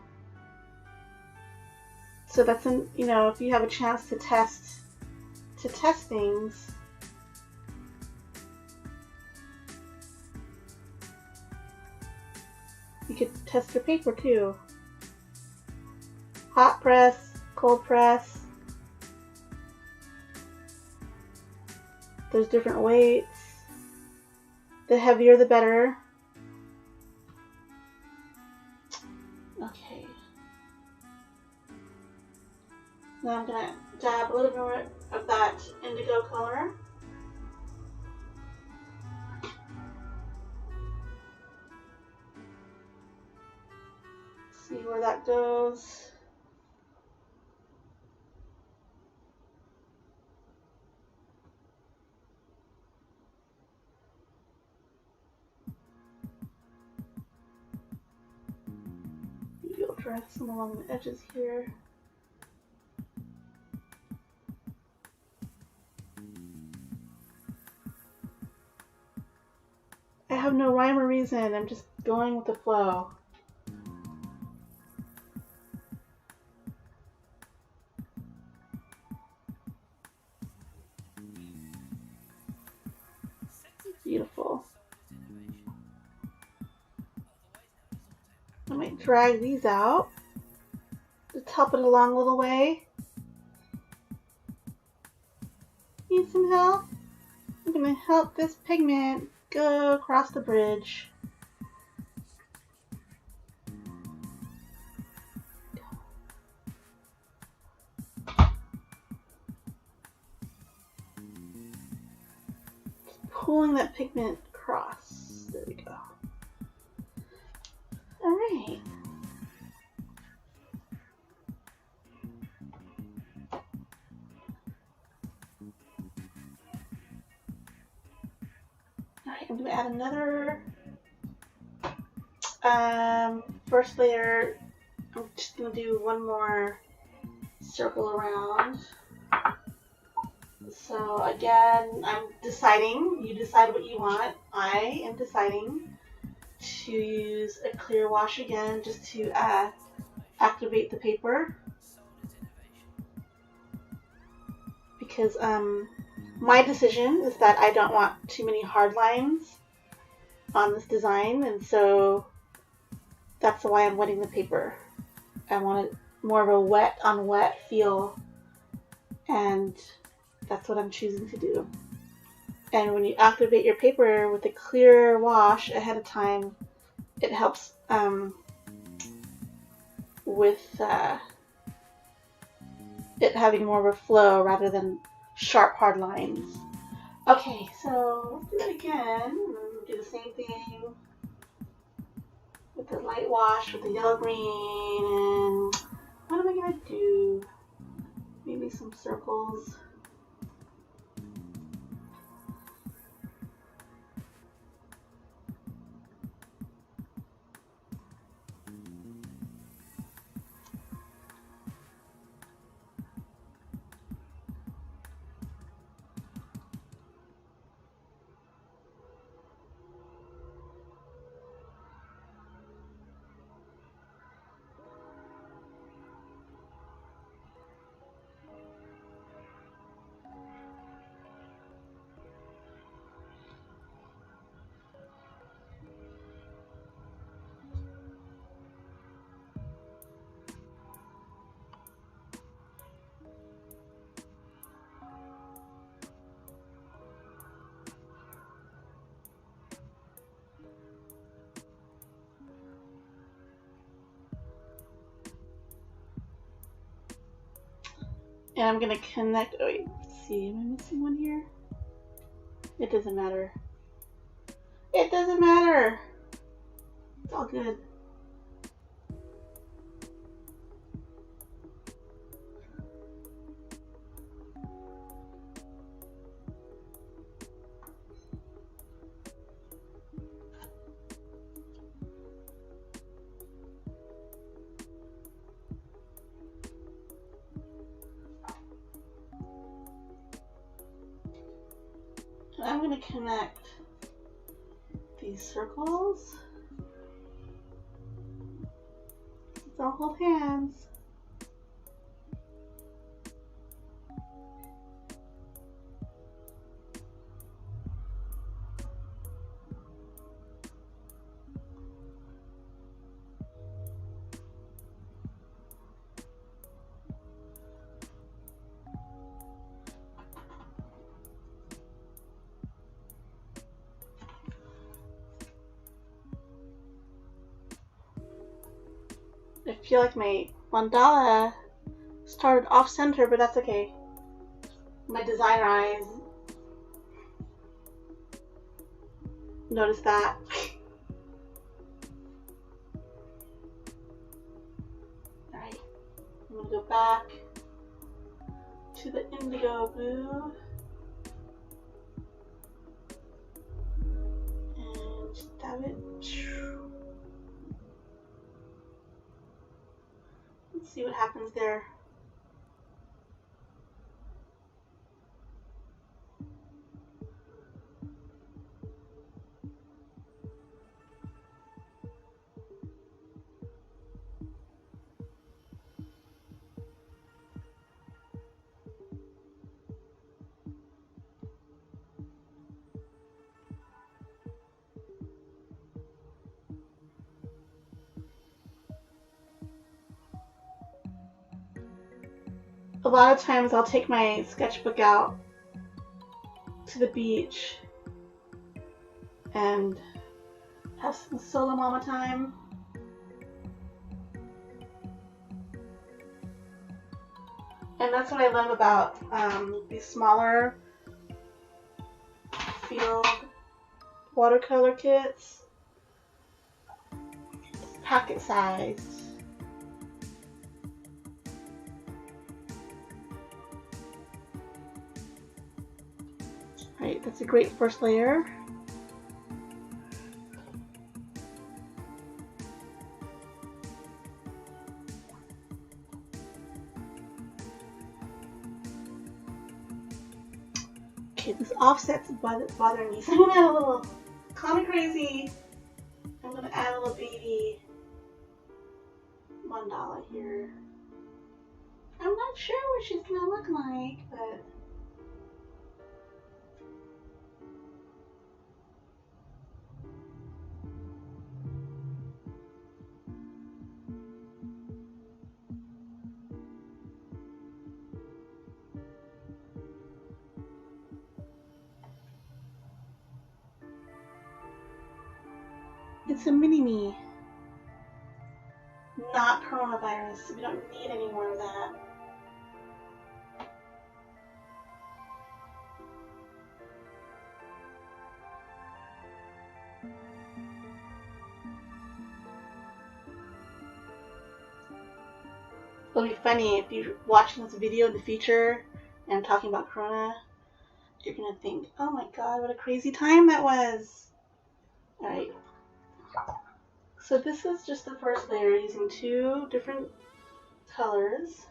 [SPEAKER 1] So that's if you have a chance to test things, you could test your paper too. Hot press, cold press. There's different weights. The heavier the better. Okay. Now I'm going to dab a little bit more of that indigo color. See where that goes. Maybe I'll try some along the edges here. have no rhyme or reason. I'm just going with the flow. Beautiful. I might drag these out. Just help it along a little way. Need some help? I'm going to help this pigment go across the bridge. Pulling that pigment across. There we go. Alright. Alright, I'm going to add another first layer. I'm just going to do one more circle around. So again, I'm deciding. You decide what you want. I am deciding to use a clear wash again just to activate the paper. Because my decision is that I don't want too many hard lines on this design, and so that's why I'm wetting the paper. I want more of a wet on wet feel, and that's what I'm choosing to do. And when you activate your paper with a clear wash ahead of time, it helps with it having more of a flow rather than sharp hard lines. Okay, so let's do that again. Do the same thing with the light wash with the yellow green. And what am I gonna do? Maybe some circles. And I'm gonna connect. Oh wait, let's see. Am I missing one here? It doesn't matter. It doesn't matter. It's all good. I'm going to connect these circles. Let's all hold hands. I feel like my mandala started off center, but that's okay. My designer eyes notice that. Alright, I'm gonna go back to the indigo blue and stab it. Let's see what happens there. a lot of times I'll take my sketchbook out to the beach and have some solo mama time. And that's what I love about these smaller field watercolor kits. Pocket sized. Right, that's a great first layer. Okay, this offset's bothering me, so I'm gonna add a little, call me crazy, I'm gonna add a little baby mandala here. I'm not sure what she's gonna look like, but it's a mini-me, not coronavirus. We don't need any more of that. It'll be funny if you're watching this video in the future and I'm talking about Corona, you're gonna think, oh my god, what a crazy time that was. Alright. So this is just the first layer using two different colors.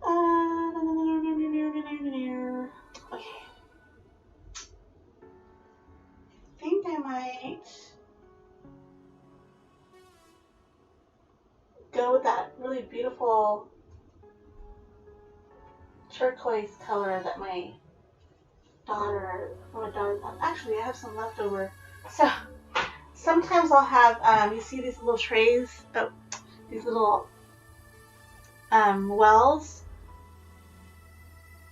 [SPEAKER 1] Okay. I think I might go with that really beautiful turquoise color that my daughter, actually I have some left over. So sometimes I'll have, you see these little trays, these little wells.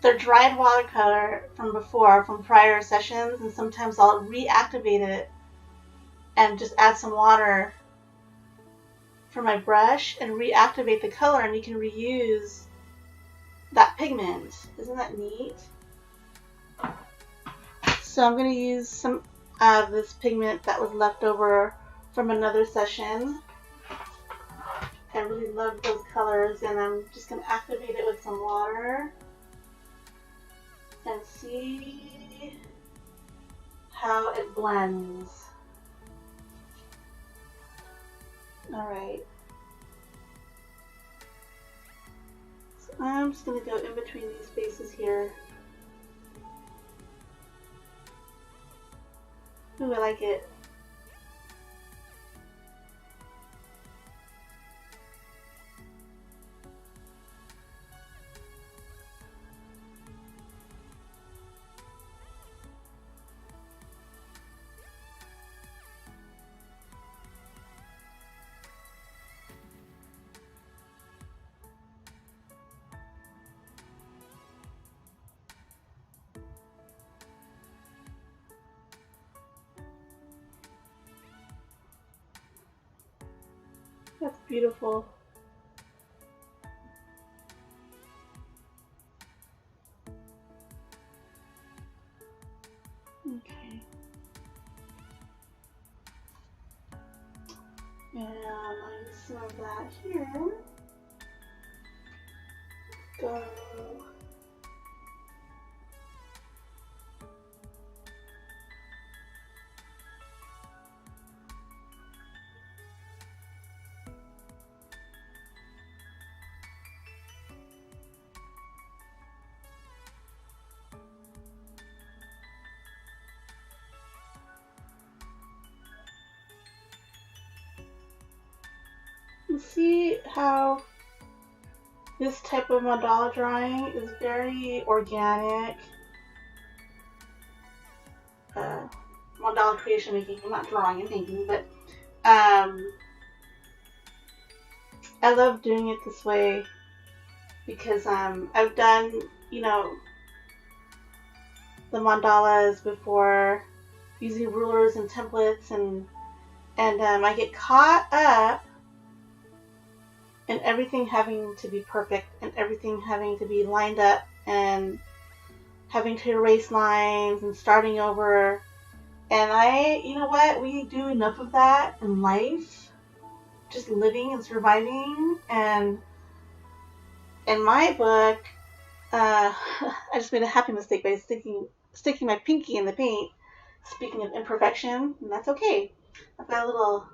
[SPEAKER 1] They're dried watercolor from before, from prior sessions, and sometimes I'll reactivate it and just add some water for my brush and reactivate the color, and you can reuse that pigment. Isn't that neat? So I'm going to use some of this pigment that was left over from another session. I really love those colors, and I'm just going to activate it with some water and see how it blends. Alright. So I'm just going to go in between these spaces here. Ooh, I like it. That's beautiful. Okay. And I'll use some of that here. Go. You see how this type of mandala drawing is very organic. Mandala creation making, I'm not drawing and thinking, but I love doing it this way. because I've done, you know, the mandalas before using rulers and templates, and I get caught up in everything having to be perfect and everything having to be lined up and having to erase lines and starting over. And you know what, we do enough of that in life, just living and surviving. And in my book, I just made a happy mistake by sticking my pinky in the paint. Speaking of imperfection, and that's okay. I've got a little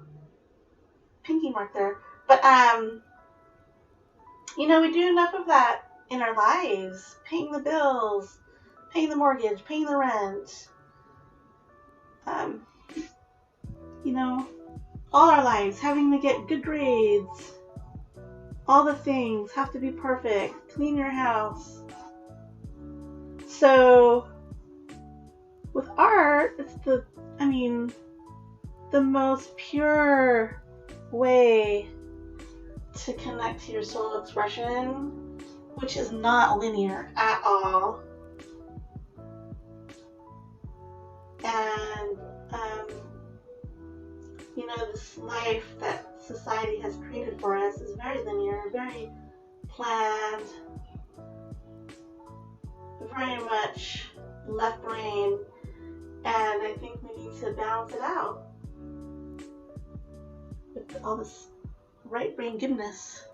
[SPEAKER 1] pinky mark there. But you know, we do enough of that in our lives, paying the bills, paying the mortgage, paying the rent. You know, all our lives, having to get good grades, all the things have to be perfect, clean your house. So with art, it's the most pure way to connect to your soul expression, which is not linear at all. And you know, this life that society has created for us is very linear, very planned, very much left brain, and I think we need to balance it out with all this right brain goodness.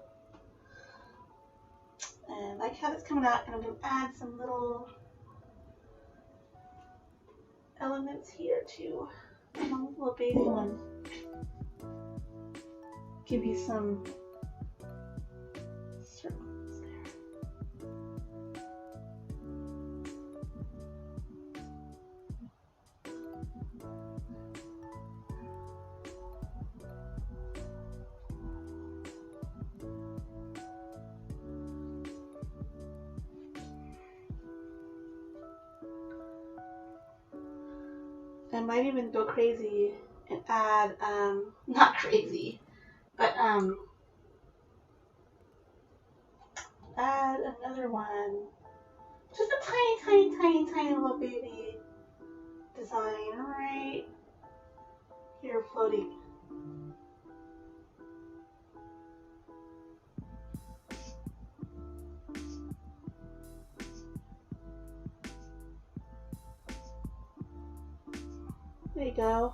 [SPEAKER 1] And I like how it's coming out, and I'm going to add some little elements here too. A little baby one. Give you some circles there. I might even go crazy and add, not crazy, but add another one. Just a tiny little baby design right here floating. There you go.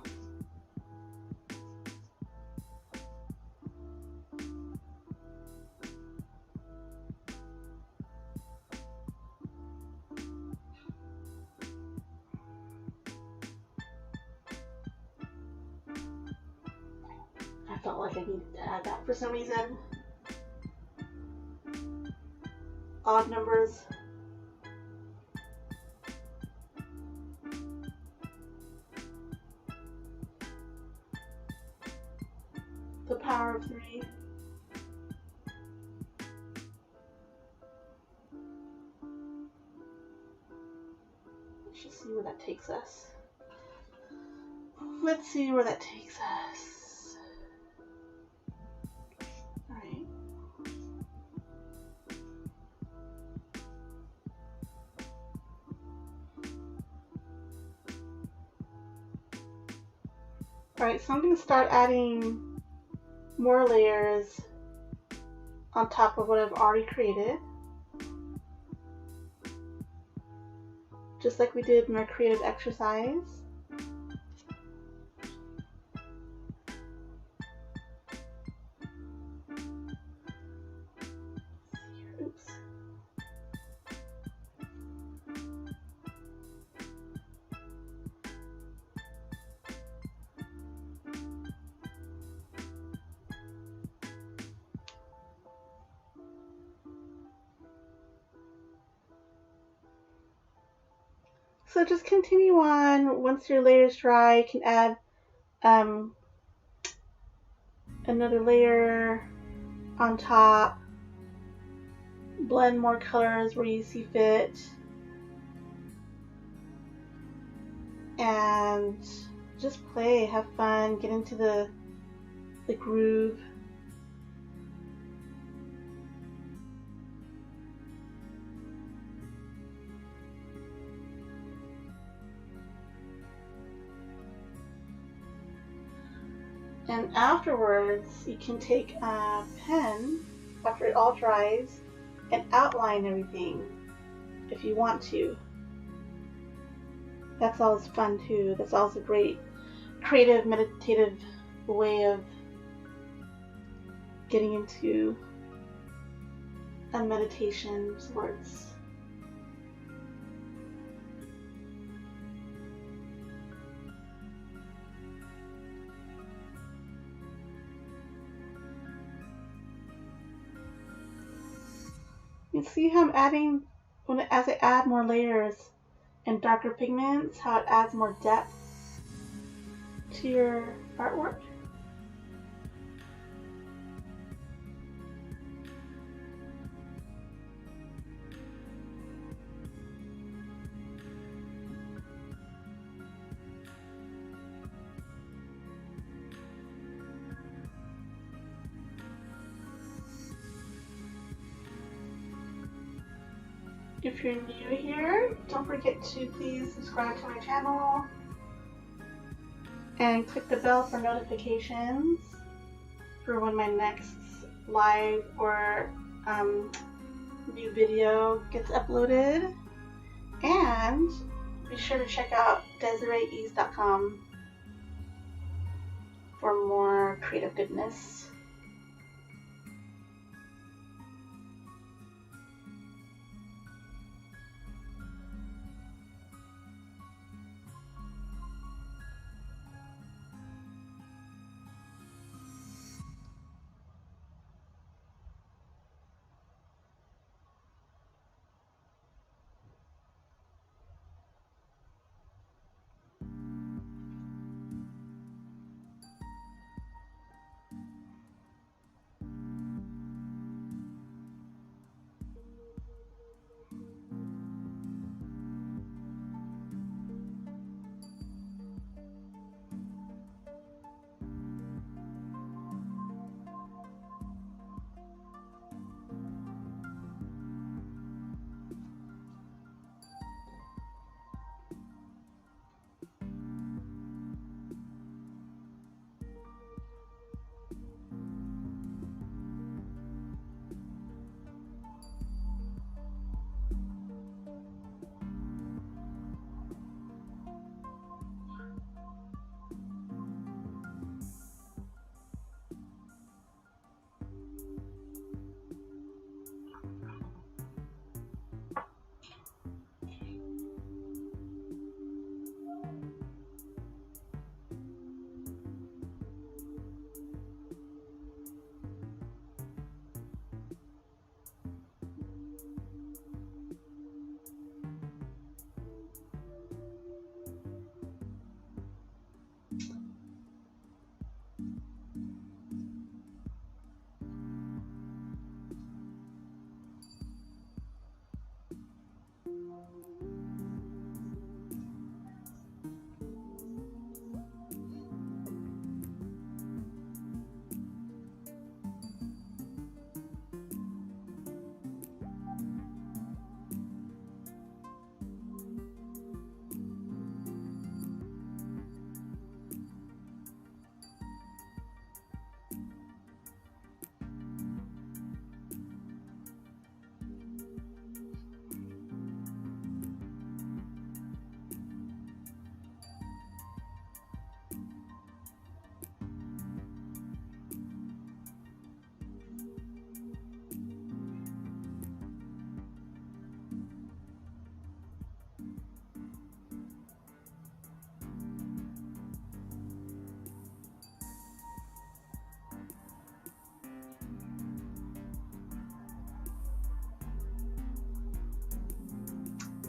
[SPEAKER 1] I felt like I needed to add that for some reason. Odd numbers. The power of 3. Let's just see where that takes us. Let's see where that takes us. Alright. Alright, so I'm going to start adding more layers on top of what I've already created, just like we did in our creative exercise. Oops. So just continue on. Once your layer is dry, you can add another layer on top. Blend more colors where you see fit. And just play, have fun, get into the groove. And afterwards, you can take a pen after it all dries and outline everything if you want to. That's always fun too. That's always a great creative, meditative way of getting into a meditation of sorts. You see how I'm adding, as I add more layers and darker pigments, how it adds more depth to your artwork? If you're new here, don't forget to please subscribe to my channel and click the bell for notifications for when my next live or new video gets uploaded. And be sure to check out DesireeEast.com for more creative goodness.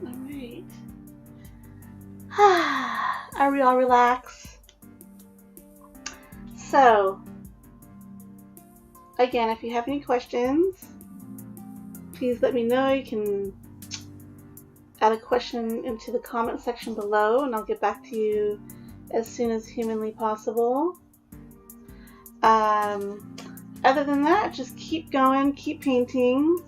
[SPEAKER 1] Alright. Are we all relaxed? So, again, if you have any questions, please let me know. You can add a question into the comment section below and I'll get back to you as soon as humanly possible. Other than that, just keep going, keep painting.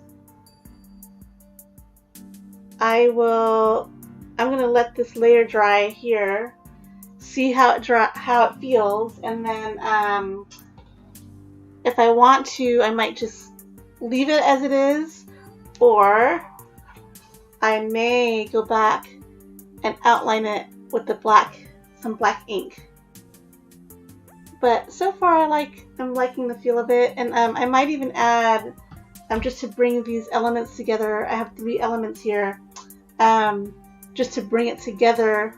[SPEAKER 1] I'm going to let this layer dry here see how it feels, and then if I want to, I might just leave it as it is, or I may go back and outline it with some black ink. But so far I'm liking the feel of it, and I might even add, just to bring these elements together, I have 3 elements here, just to bring it together,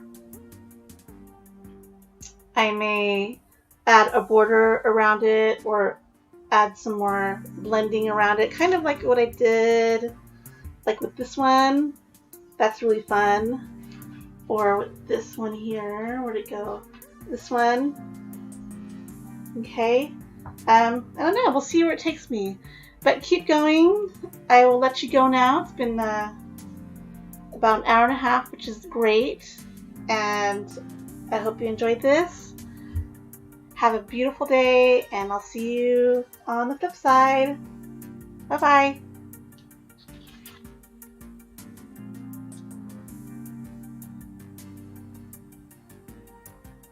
[SPEAKER 1] I may add a border around it or add some more blending around it, kind of like what I did like with this one. That's really fun. Or with this one here, where'd it go? This one. Okay. I don't know, we'll see where it takes me. But keep going. I will let you go now. It's been about an hour and a half, which is great. And I hope you enjoyed this. Have a beautiful day, and I'll see you on the flip side. Bye-bye.